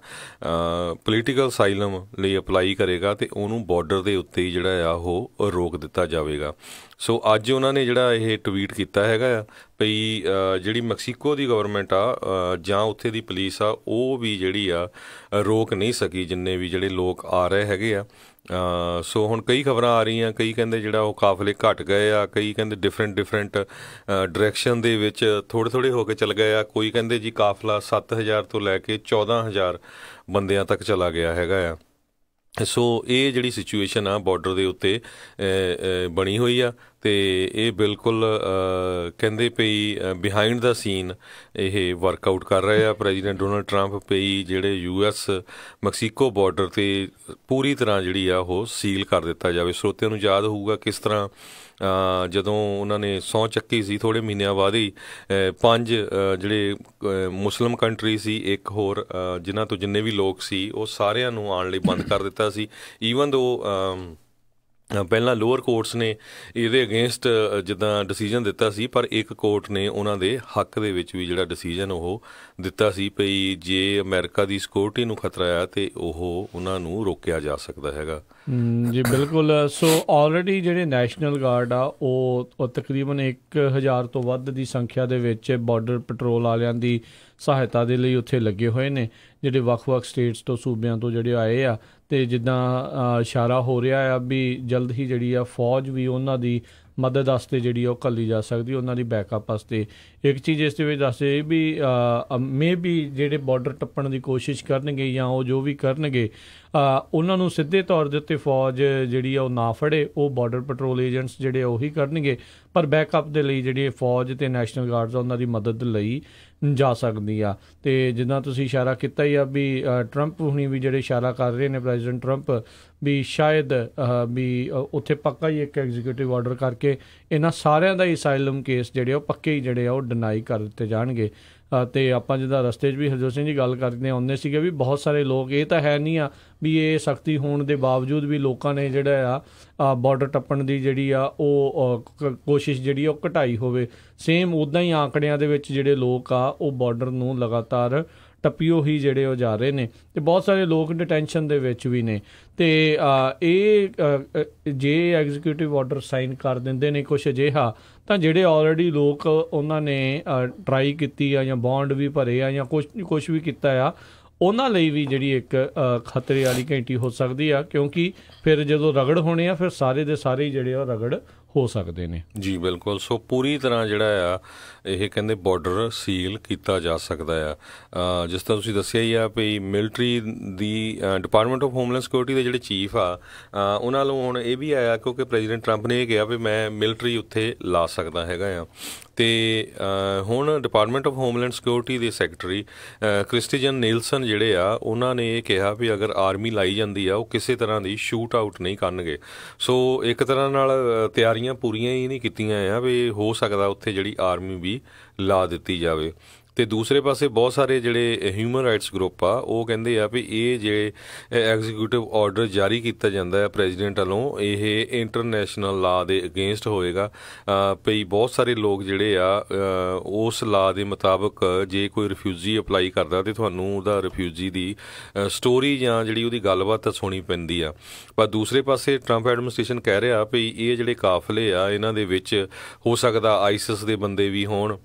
ਪੋਲੀਟੀਕਲ ਅਸਾਈਲਮ ਲਈ ਅਪਲਾਈ ਕਰੇਗਾ ਅਤੇ ਉਹਨੂੰ ਬਾਰਡਰ ਦੇ ਉੱਤੇ ਹੀ ਜਿਹੜਾ ਆ ਉਹ ਰੋਕ ਦਿੱਤਾ ਜਾਵੇਗਾ। ਸੋ ਅੱਜ ਉਹਨਾਂ ਨੇ ਜਿਹੜਾ ਇਹ ਟਵੀਟ ਕੀਤਾ ਹੈਗਾ ਆ ਵੀ ਜਿਹੜੀ ਮੈਕਸੀਕੋ ਦੀ ਗਵਰਨਮੈਂਟ ਆ ਜਾਂ ਉੱਥੇ ਦੀ ਪੁਲਿਸ ਆ ਉਹ ਵੀ ਜਿਹੜੀ ਆ ਰੋਕ ਨਹੀਂ ਸਕੀ ਜਿੰਨੇ ਵੀ ਜਿਹੜੇ ਲੋਕ ਆ ਰਹੇ ਹੈਗੇ ਆ। ਸੋ ਹੁਣ ਕਈ ਖਬਰਾਂ ਆ ਰਹੀਆਂ, ਕਈ ਕਹਿੰਦੇ ਜਿਹੜਾ ਉਹ ਕਾਫਲੇ ਘੱਟ ਗਏ ਆ, ਕਈ ਕਹਿੰਦੇ ਡਿਫਰੈਂਟ ਡਾਇਰੈਕਸ਼ਨ ਦੇ ਵਿੱਚ ਥੋੜ੍ਹੇ ਹੋ ਕੇ ਚੱਲ ਗਏ ਆ, ਕੋਈ ਕਹਿੰਦੇ ਜੀ ਕਾਫਲਾ 7,000 ਤੋਂ ਲੈ ਕੇ 14,000 ਬੰਦਿਆਂ ਤੱਕ ਚਲਾ ਗਿਆ ਹੈਗਾ ਆ। ਸੋ ਇਹ ਜਿਹੜੀ ਸਿਚੁਏਸ਼ਨ ਆ ਬਾਰਡਰ ਦੇ ਉੱਤੇ ਬਣੀ ਹੋਈ ਆ ਅਤੇ ਇਹ ਬਿਲਕੁਲ ਕਹਿੰਦੇ ਪਈ ਬਿਹਾਈਂਡ ਦਾ ਸੀਨ ਇਹ ਵਰਕਆਊਟ ਕਰ ਰਹੇ ਆ ਪ੍ਰੈਜ਼ੀਡੈਂਟ ਡੋਨਲਡ ਟਰੰਪ ਪਈ ਜਿਹੜੇ US ਮੈਕਸੀਕੋ ਬਾਰਡਰ 'ਤੇ ਪੂਰੀ ਤਰ੍ਹਾਂ ਜਿਹੜੀ ਆ ਉਹ ਸੀਲ ਕਰ ਦਿੱਤਾ ਜਾਵੇ। ਸਰੋਤਿਆਂ ਨੂੰ ਯਾਦ ਹੋਊਗਾ ਕਿਸ ਤਰ੍ਹਾਂ ਜਦੋਂ ਉਹਨਾਂ ਨੇ ਸਹੁੰ ਚੱਕੀ ਸੀ ਥੋੜ੍ਹੇ ਮਹੀਨਿਆਂ ਬਾਅਦ ਹੀ 5 ਜਿਹੜੇ ਮੁਸਲਿਮ ਕੰਟਰੀ ਸੀ, ਇੱਕ ਹੋਰ ਜਿਨ੍ਹਾਂ ਤੋਂ ਜਿੰਨੇ ਵੀ ਲੋਕ ਸੀ ਉਹ ਸਾਰਿਆਂ ਨੂੰ ਆਉਣ ਲਈ ਬੰਦ ਕਰ ਦਿੱਤਾ ਸੀ। ਈਵਨ ਦੋ ਪਹਿਲਾਂ ਲੋਅਰ ਕੋਰਟਸ ਨੇ ਇਹਦੇ ਅਗੇਂਸਟ ਜਿੱਦਾਂ ਡਿਸੀਜਨ ਦਿੱਤਾ ਸੀ, ਪਰ ਇੱਕ ਕੋਰਟ ਨੇ ਉਹਨਾਂ ਦੇ ਹੱਕ ਦੇ ਵਿੱਚ ਵੀ ਜਿਹੜਾ ਡਿਸੀਜਨ ਉਹ ਦਿੱਤਾ ਸੀ ਭਈ ਜੇ ਅਮਰੀਕਾ ਦੀ ਸਿਕਿਉਰਿਟੀ ਨੂੰ ਖਤਰਾ ਆ ਅਤੇ ਉਹ ਉਹਨਾਂ ਨੂੰ ਰੋਕਿਆ ਜਾ ਸਕਦਾ ਹੈਗਾ। ਜੀ ਬਿਲਕੁਲ। ਸੋ ਆਲਰੇਡੀ ਜਿਹੜੇ ਨੈਸ਼ਨਲ ਗਾਰਡ ਆ ਉਹ ਤਕਰੀਬਨ 1,000 ਤੋਂ ਵੱਧ ਦੀ ਸੰਖਿਆ ਦੇ ਵਿੱਚ ਬਾਰਡਰ ਪੈਟਰੋਲ ਵਾਲਿਆਂ ਦੀ ਸਹਾਇਤਾ ਦੇ ਲਈ ਉੱਥੇ ਲੱਗੇ ਹੋਏ ਨੇ, ਜਿਹੜੇ ਵੱਖ-ਵੱਖ ਸਟੇਟਸ ਤੋਂ ਸੂਬਿਆਂ ਤੋਂ ਜਿਹੜੇ ਆਏ ਆ। ਅਤੇ ਜਿੱਦਾਂ ਇਸ਼ਾਰਾ ਹੋ ਰਿਹਾ ਆ ਵੀ ਜਲਦ ਹੀ ਜਿਹੜੀ ਆ ਫੌਜ ਵੀ ਉਹਨਾਂ ਦੀ ਮਦਦ ਵਾਸਤੇ ਜਿਹੜੀ ਉਹ ਘੱਲੀ ਜਾ ਸਕਦੀ, ਉਹਨਾਂ ਦੀ ਬੈਕਅਪ ਵਾਸਤੇ। ਇੱਕ ਚੀਜ਼ ਇਸ ਦੇ ਵਿੱਚ ਦੱਸਦੇ ਵੀ ਮੇ ਵੀ ਜਿਹੜੇ ਬਾਰਡਰ ਟੱਪਣ ਦੀ ਕੋਸ਼ਿਸ਼ ਕਰਨਗੇ ਜਾਂ ਉਹ ਜੋ ਵੀ ਕਰਨਗੇ ਉਹਨਾਂ ਨੂੰ ਸਿੱਧੇ ਤੌਰ ਦੇ ਉੱਤੇ ਫੌਜ ਜਿਹੜੀ ਆ ਉਹ ਨਾ ਫੜੇ, ਉਹ ਬਾਰਡਰ ਪੈਟਰੋਲ ਏਜੰਟਸ ਜਿਹੜੇ ਉਹੀ ਕਰਨਗੇ, ਪਰ ਬੈਕਅਪ ਦੇ ਲਈ ਜਿਹੜੀ ਫੌਜ ਅਤੇ ਨੈਸ਼ਨਲ ਗਾਰਡਸ ਉਹਨਾਂ ਦੀ ਮਦਦ ਲਈ ਜਾ ਸਕਦੀ ਆ। ਅਤੇ ਜਿੱਦਾਂ ਤੁਸੀਂ ਇਸ਼ਾਰਾ ਕੀਤਾ ਹੀ ਆ ਵੀ ਟਰੰਪ ਹੁਣੀ ਵੀ ਜਿਹੜੇ ਇਸ਼ਾਰਾ ਕਰ ਰਹੇ ਨੇ ਪ੍ਰੈਜ਼ੀਡੈਂਟ ਟਰੰਪ ਵੀ ਸ਼ਾਇਦ ਵੀ ਉੱਥੇ ਪੱਕਾ ਹੀ ਇੱਕ ਐਗਜ਼ੀਕਿਊਟਿਵ ਆਰਡਰ ਕਰਕੇ ਇਹਨਾਂ ਸਾਰਿਆਂ ਦਾ ਹੀ ਅਸਾਈਲਮ ਕੇਸ ਜਿਹੜੇ ਉਹ ਪੱਕੇ ਹੀ ਜਿਹੜੇ ਆ ਉਹ ਡਿਨਾਈ ਕਰ ਦਿੱਤੇ ਜਾਣਗੇ। ਅਤੇ ਆਪਾਂ ਜਿੱਦਾਂ ਰਸਤੇ 'ਚ ਵੀ ਹਰਜੋਤ ਸਿੰਘ ਜੀ ਗੱਲ ਕਰਦੇ ਆਉਂਦੇ ਸੀਗੇ ਵੀ ਬਹੁਤ ਸਾਰੇ ਲੋਕ, ਇਹ ਤਾਂ ਹੈ ਨਹੀਂ ਆ ਵੀ ਇਹ ਸਖਤੀ ਹੋਣ ਦੇ ਬਾਵਜੂਦ ਵੀ ਲੋਕਾਂ ਨੇ ਜਿਹੜਾ ਆ ਬਾਰਡਰ ਟੱਪਣ ਦੀ ਜਿਹੜੀ ਆ ਉਹ ਕੋਸ਼ਿਸ਼ ਜਿਹੜੀ ਉਹ ਘਟਾਈ ਹੋਵੇ। ਸੇਮ ਉੱਦਾਂ ਹੀ ਆਂਕੜਿਆਂ ਦੇ ਵਿੱਚ ਜਿਹੜੇ ਲੋਕ ਆ ਉਹ ਬਾਰਡਰ ਨੂੰ ਲਗਾਤਾਰ ਟੱਪਿਓ ਹੀ ਜਿਹੜੇ ਉਹ ਜਾ ਰਹੇ ਨੇ, ਅਤੇ ਬਹੁਤ ਸਾਰੇ ਲੋਕ ਡਿਟੈਂਸ਼ਨ ਦੇ ਵਿੱਚ ਵੀ ਨੇ। ਅਤੇ ਇਹ ਜੇ ਐਗਜ਼ੀਕਿਊਟਿਵ ਆਰਡਰ ਸਾਈਨ ਕਰ ਦਿੰਦੇ ਨੇ ਕੁਛ ਅਜਿਹਾ, ਤਾਂ ਜਿਹੜੇ ਆਲਰੇਡੀ ਲੋਕ ਉਹਨਾਂ ਨੇ ਟਰਾਈ ਕੀਤੀ ਆ ਜਾਂ ਬੌਂਡ ਵੀ ਭਰੇ ਆ ਜਾਂ ਕੁਛ ਵੀ ਕੀਤਾ ਆ, ਉਹਨਾਂ ਲਈ ਵੀ ਜਿਹੜੀ ਇੱਕ ਖਤਰੇ ਵਾਲੀ ਘੰਟੀ ਹੋ ਸਕਦੀ ਆ, ਕਿਉਂਕਿ ਫਿਰ ਜਦੋਂ ਰਗੜ ਹੋਣੇ ਆ ਫਿਰ ਸਾਰੇ ਦੇ ਸਾਰੇ ਜਿਹੜੇ ਆ ਰਗੜ ਹੋ ਸਕਦੇ ਨੇ। ਜੀ ਬਿਲਕੁਲ। ਸੋ ਪੂਰੀ ਤਰ੍ਹਾਂ ਜਿਹੜਾ ਆ ਇਹ ਕਹਿੰਦੇ ਬਾਰਡਰ ਸੀਲ ਕੀਤਾ ਜਾ ਸਕਦਾ ਆ। ਜਿਸ ਤਰ੍ਹਾਂ ਤੁਸੀਂ ਦੱਸਿਆ ਹੀ ਆ ਵੀ military the department of homeland security ਦੇ ਜਿਹੜੇ ਚੀਫ ਆ ਉਹਨਾਂ ਨੂੰ ਹੁਣ ਇਹ ਵੀ ਆਇਆ, ਕਿਉਂਕਿ ਪ੍ਰੈਜ਼ੀਡੈਂਟ ਟਰੰਪ ਨੇ ਇਹ ਕਿਹਾ ਵੀ ਮੈਂ ਮਿਲਟਰੀ ਉੱਥੇ ਲਾ ਸਕਦਾ ਹੈਗਾ ਆ। ਅਤੇ ਹੁਣ ਡਿਪਾਰਟਮੈਂਟ ਆਫ ਹੋਮਲੈਂਡ ਸਿਕਿਉਰਿਟੀ ਦੇ ਸੈਕਟਰੀ ਕ੍ਰਿਸਟੀਜਨ ਨੀਲਸਨ ਜਿਹੜੇ ਆ ਉਹਨਾਂ ਨੇ ਇਹ ਕਿਹਾ ਵੀ ਅਗਰ ਆਰਮੀ ਲਾਈ ਜਾਂਦੀ ਆ ਉਹ ਕਿਸੇ ਤਰ੍ਹਾਂ ਦੀ ਸ਼ੂਟ ਆਊਟ ਨਹੀਂ ਕਰਨਗੇ। ਸੋ ਇੱਕ ਤਰ੍ਹਾਂ ਨਾਲ ਤਿਆਰੀਆਂ ਪੂਰੀਆਂ ਹੀ ਨਹੀਂ ਕੀਤੀਆਂ ਆ ਵੀ ਹੋ ਸਕਦਾ ਉੱਥੇ ਜਿਹੜੀ ਆਰਮੀ ਵੀ ਲਾ ਦਿੱਤੀ ਜਾਵੇ। ਅਤੇ ਦੂਸਰੇ ਪਾਸੇ ਬਹੁਤ ਸਾਰੇ ਜਿਹੜੇ ਹਿਊਮਨ ਰਾਈਟਸ ਗਰੁੱਪ ਆ ਉਹ ਕਹਿੰਦੇ ਆ ਵੀ ਇਹ ਜਿਹੜੇ ਐਗਜ਼ੀਕਿਊਟਿਵ ਆਰਡਰ ਜਾਰੀ ਕੀਤਾ ਜਾਂਦਾ ਹੈ ਪ੍ਰੈਜ਼ੀਡੈਂਟ ਵੱਲੋਂ, ਇਹ ਇੰਟਰਨੈਸ਼ਨਲ ਲਾ ਦੇ ਅਗੇਂਸਟ ਹੋਏਗਾ। ਭਈ ਬਹੁਤ ਸਾਰੇ ਲੋਕ ਜਿਹੜੇ ਆ ਉਸ ਲਾ ਦੇ ਮੁਤਾਬਕ ਜੇ ਕੋਈ ਰਿਫਿਊਜੀ ਅਪਲਾਈ ਕਰਦਾ ਤਾਂ ਤੁਹਾਨੂੰ ਉਹਦਾ ਰਿਫਿਊਜੀ ਦੀ ਸਟੋਰੀ ਜਾਂ ਜਿਹੜੀ ਉਹਦੀ ਗੱਲਬਾਤ ਸੁਣੀ ਪੈਂਦੀ ਆ। ਪਰ ਦੂਸਰੇ ਪਾਸੇ ਟਰੰਪ ਐਡਮਿਨਿਸਟ੍ਰੇਸ਼ਨ ਕਹਿ ਰਿਹਾ ਵੀ ਇਹ ਜਿਹੜੇ ਕਾਫਲੇ ਆ ਇਹਨਾਂ ਦੇ ਵਿੱਚ ਹੋ ਸਕਦਾ ਆਈਸਿਸ ਦੇ ਬੰਦੇ ਵੀ ਹੋਣ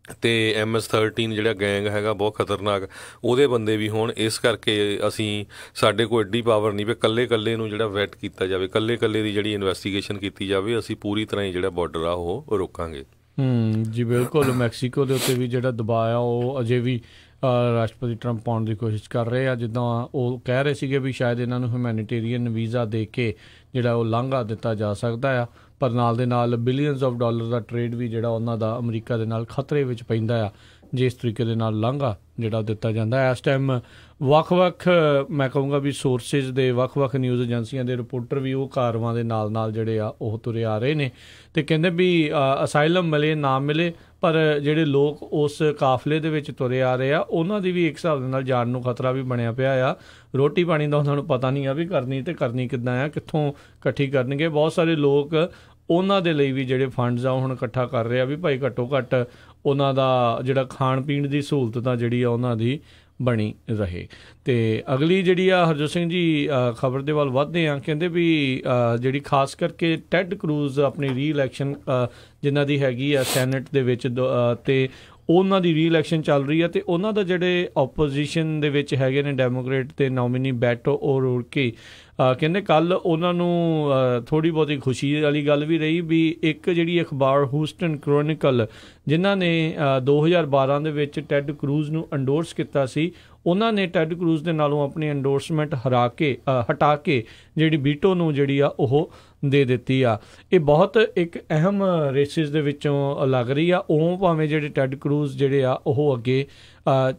ਅਤੇ MS-13 ਜਿਹੜਾ ਗੈਂਗ ਹੈਗਾ ਬਹੁਤ ਖਤਰਨਾਕ ਉਹਦੇ ਬੰਦੇ ਵੀ ਹੋਣ। ਇਸ ਕਰਕੇ ਅਸੀਂ ਸਾਡੇ ਕੋਲ ਐਡੀ ਪਾਵਰ ਨਹੀਂ ਵੀ ਇਕੱਲੇ ਨੂੰ ਜਿਹੜਾ ਵੈਟ ਕੀਤਾ ਜਾਵੇ, ਇਕੱਲੇ ਦੀ ਜਿਹੜੀ ਇਨਵੈਸਟੀਗੇਸ਼ਨ ਕੀਤੀ ਜਾਵੇ। ਅਸੀਂ ਪੂਰੀ ਤਰ੍ਹਾਂ ਹੀ ਜਿਹੜਾ ਬਾਰਡਰ ਆ ਉਹ ਰੋਕਾਂਗੇ। ਜੀ ਬਿਲਕੁਲ। ਮੈਕਸੀਕੋ ਦੇ ਉੱਤੇ ਵੀ ਜਿਹੜਾ ਦਬਾਅ ਆ ਉਹ ਅਜੇ ਵੀ ਰਾਸ਼ਟਰਪਤੀ ਟਰੰਪ ਪਾਉਣ ਦੀ ਕੋਸ਼ਿਸ਼ ਕਰ ਰਹੇ ਆ। ਜਿੱਦਾਂ ਉਹ ਕਹਿ ਰਹੇ ਸੀਗੇ ਵੀ ਸ਼ਾਇਦ ਇਹਨਾਂ ਨੂੰ ਹਿਊਮੈਨੀਟੇਰੀਅਨ ਵੀਜ਼ਾ ਦੇ ਕੇ ਜਿਹੜਾ ਉਹ ਲਾਂਘਾ ਦਿੱਤਾ ਜਾ ਸਕਦਾ ਆ, ਪਰ ਨਾਲ ਦੇ ਨਾਲ ਬਿਲੀਅਨਸ ਆਫ ਡਾਲਰ ਦਾ ਟਰੇਡ ਵੀ ਜਿਹੜਾ ਉਹਨਾਂ ਦਾ ਅਮਰੀਕਾ ਦੇ ਨਾਲ ਖਤਰੇ ਵਿੱਚ ਪੈਂਦਾ ਆ ਜੇ ਇਸ ਤਰੀਕੇ ਦੇ ਨਾਲ ਲਾਂਘਾ ਜਿਹੜਾ ਦਿੱਤਾ ਜਾਂਦਾ। ਇਸ ਟਾਈਮ ਵੱਖ-ਵੱਖ ਮੈਂ ਕਹੂੰਗਾ ਵੀ ਸੋਰਸਿਸ ਦੇ ਵੱਖ-ਵੱਖ ਨਿਊਜ਼ ਏਜੰਸੀਆਂ ਦੇ ਰਿਪੋਰਟਰ ਵੀ ਉਹ ਕਾਰਵਾਂ ਦੇ ਨਾਲ ਜਿਹੜੇ ਆ ਉਹ ਤੁਰੇ ਆ ਰਹੇ ਨੇ ਅਤੇ ਕਹਿੰਦੇ ਵੀ ਅਸਾਈਲਮ ਮਿਲੇ ਨਾ ਮਿਲੇ, ਪਰ ਜਿਹੜੇ ਲੋਕ ਉਸ ਕਾਫਲੇ ਦੇ ਵਿੱਚ ਤੁਰੇ ਆ ਰਹੇ ਆ ਉਹਨਾਂ ਦੀ ਵੀ ਇੱਕ ਹਿਸਾਬ ਦੇ ਨਾਲ ਜਾਨ ਨੂੰ ਖਤਰਾ ਵੀ ਬਣਿਆ ਪਿਆ ਆ। ਰੋਟੀ ਪਾਣੀ ਦਾ ਉਹਨਾਂ ਨੂੰ ਪਤਾ ਨਹੀਂ ਆ ਵੀ ਕਰਨੀ ਕਿੱਦਾਂ ਆ, ਕਿੱਥੋਂ ਇਕੱਠੀ ਕਰਨਗੇ। ਬਹੁਤ ਸਾਰੇ ਲੋਕ ਉਹਨਾਂ ਦੇ ਲਈ ਵੀ ਜਿਹੜੇ ਫੰਡਸ ਆ ਹੁਣ ਇਕੱਠਾ ਕਰ ਰਹੇ ਆ ਵੀ ਭਾਈ ਘੱਟੋ ਘੱਟ ਉਹਨਾਂ ਦਾ ਜਿਹੜਾ ਖਾਣ ਪੀਣ ਦੀ ਸਹੂਲਤ ਤਾਂ ਜਿਹੜੀ ਆ ਉਹਨਾਂ ਦੀ ਬਣੀ ਰਹੇ। ਅਤੇ ਅਗਲੀ ਜਿਹੜੀ ਆ ਹਰਜੋਤ ਸਿੰਘ ਜੀ ਖਬਰ ਦੇ ਵੱਲ ਵੱਧਦੇ ਆ। ਕਹਿੰਦੇ ਵੀ ਜਿਹੜੀ ਖਾਸ ਕਰਕੇ ਟੈਡ ਕਰੂਜ਼ ਆਪਣੀ ਰੀ-ਇਲੈਕਸ਼ਨ ਜਿਨ੍ਹਾਂ ਦੀ ਹੈਗੀ ਆ ਸੈਨੇਟ ਦੇ ਵਿੱਚ ਅਤੇ ਉਹਨਾਂ ਦੀ ਰੀ-ਇਲੈਕਸ਼ਨ ਚੱਲ ਰਹੀ ਹੈ ਅਤੇ ਉਹਨਾਂ ਦਾ ਜਿਹੜੇ ਓਪੋਜੀਸ਼ਨ ਦੇ ਵਿੱਚ ਹੈਗੇ ਨੇ ਡੈਮੋਕ੍ਰੇਟ ਅਤੇ ਨੋਮੀਨੀ ਬੈਟੋ ਓਰੋਕੇ ਕਹਿੰਦੇ ਕੱਲ੍ਹ ਉਹਨਾਂ ਨੂੰ ਥੋੜ੍ਹੀ ਬਹੁਤੀ ਖੁਸ਼ੀ ਵਾਲੀ ਗੱਲ ਵੀ ਰਹੀ ਵੀ ਇੱਕ ਜਿਹੜੀ ਅਖਬਾਰ ਹਿਊਸਟਨ ਕ੍ਰੋਨਿਕਲ ਜਿਨ੍ਹਾਂ ਨੇ 2012 ਦੇ ਵਿੱਚ ਟੈਡ ਕਰੂਜ਼ ਨੂੰ ਐਂਡੋਰਸ ਕੀਤਾ ਸੀ, ਉਹਨਾਂ ਨੇ ਟੈਡ ਕਰੂਜ਼ ਦੇ ਨਾਲੋਂ ਆਪਣੀ ਐਂਡੋਰਸਮੈਂਟ ਹਟਾ ਕੇ ਜਿਹੜੀ ਵੀਟੋ ਨੂੰ ਜਿਹੜੀ ਆ ਉਹ ਦੇ ਦਿੱਤੀ ਆ। ਇਹ ਬਹੁਤ ਇੱਕ ਅਹਿਮ ਰੇਸਿਸ ਦੇ ਵਿੱਚੋਂ ਲੱਗ ਰਹੀ ਆ। ਉਹ ਭਾਵੇਂ ਜਿਹੜੇ ਟੈਡ ਕਰੂਜ਼ ਜਿਹੜੇ ਆ ਉਹ ਅੱਗੇ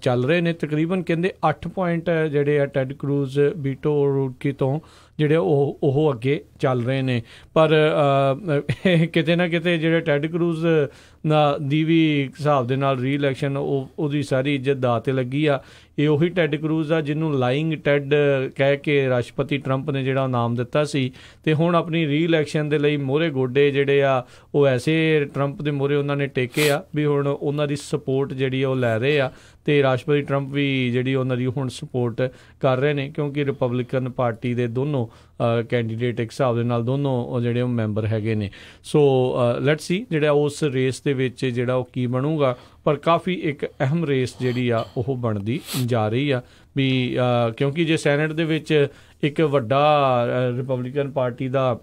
ਚੱਲ ਰਹੇ ਨੇ, ਤਕਰੀਬਨ ਕਹਿੰਦੇ 8 ਪੁਆਇੰਟ ਜਿਹੜੇ ਆ ਟੈਡ ਕਰੂਜ਼ ਵੀਟੋ ਓਰੋਕੇ ਤੋਂ ਜਿਹੜੇ ਉਹ ਅੱਗੇ ਚੱਲ ਰਹੇ ਨੇ। ਪਰ ਕਿਤੇ ਨਾ ਕਿਤੇ ਜਿਹੜੇ ਟੈਡ ਕਰੂਜ਼ ਦੀ ਵੀ ਹਿਸਾਬ ਦੇ ਨਾਲ ਰੀ-ਇਲੈਕਸ਼ਨ ਉਹਦੀ ਸਾਰੀ ਇੱਜ਼ਤ ਦਾਅ 'ਤੇ ਲੱਗੀ ਆ। ਇਹ ਉਹੀ ਟੈਡ ਕਰੂਜ਼ ਆ ਜਿਹਨੂੰ ਲਾਇੰਗ ਟੈਡ ਕਹਿ ਕੇ ਰਾਸ਼ਟਰਪਤੀ ਟਰੰਪ ਨੇ ਜਿਹੜਾ ਨਾਮ ਦਿੱਤਾ ਸੀ, ਅਤੇ ਹੁਣ ਆਪਣੀ ਰੀ-ਇਲੈਕਸ਼ਨ ਦੇ ਲਈ ਮੋਹਰੇ ਗੋਡੇ ਜਿਹੜੇ ਆ ਉਹ ਐਸੇ ਟਰੰਪ ਦੇ ਮੋਹਰੇ ਉਹਨਾਂ ਨੇ ਟੇਕੇ ਆ ਵੀ ਹੁਣ ਉਹਨਾਂ ਦੀ ਸਪੋਰਟ ਜਿਹੜੀ ਉਹ ਲੈ ਰਹੇ ਆ ਅਤੇ ਰਾਸ਼ਟਰਪਤੀ ਟਰੰਪ ਵੀ ਜਿਹੜੀ ਉਹਨਾਂ ਦੀ ਹੁਣ ਸਪੋਰਟ ਕਰ ਰਹੇ ਨੇ, ਕਿਉਂਕਿ ਰਿਪਬਲਿਕਨ ਪਾਰਟੀ ਦੇ ਦੋਨੋਂ ਕੈਂਡੀਡੇਟ ਇੱਕ ਹਿਸਾਬ ਦੇ ਨਾਲ ਦੋਨੋਂ ਜਿਹੜੇ ਉਹ ਮੈਂਬਰ ਹੈਗੇ ਨੇ। ਸੋ ਲੈਟਸ ਸੀ ਜਿਹੜਾ ਉਸ ਰੇਸ ਦੇ ਵਿੱਚ ਜਿਹੜਾ ਉਹ ਕੀ ਬਣੂਗਾ, ਪਰ ਕਾਫੀ ਇੱਕ ਅਹਿਮ ਰੇਸ ਜਿਹੜੀ ਆ ਉਹ ਬਣਦੀ ਜਾ ਰਹੀ ਆ ਵੀ ਕਿਉਂਕਿ ਜੇ ਸੈਨੇਟ ਦੇ ਵਿੱਚ ਇੱਕ ਵੱਡਾ ਰਿਪਬਲਿਕਨ ਪਾਰਟੀ ਦਾ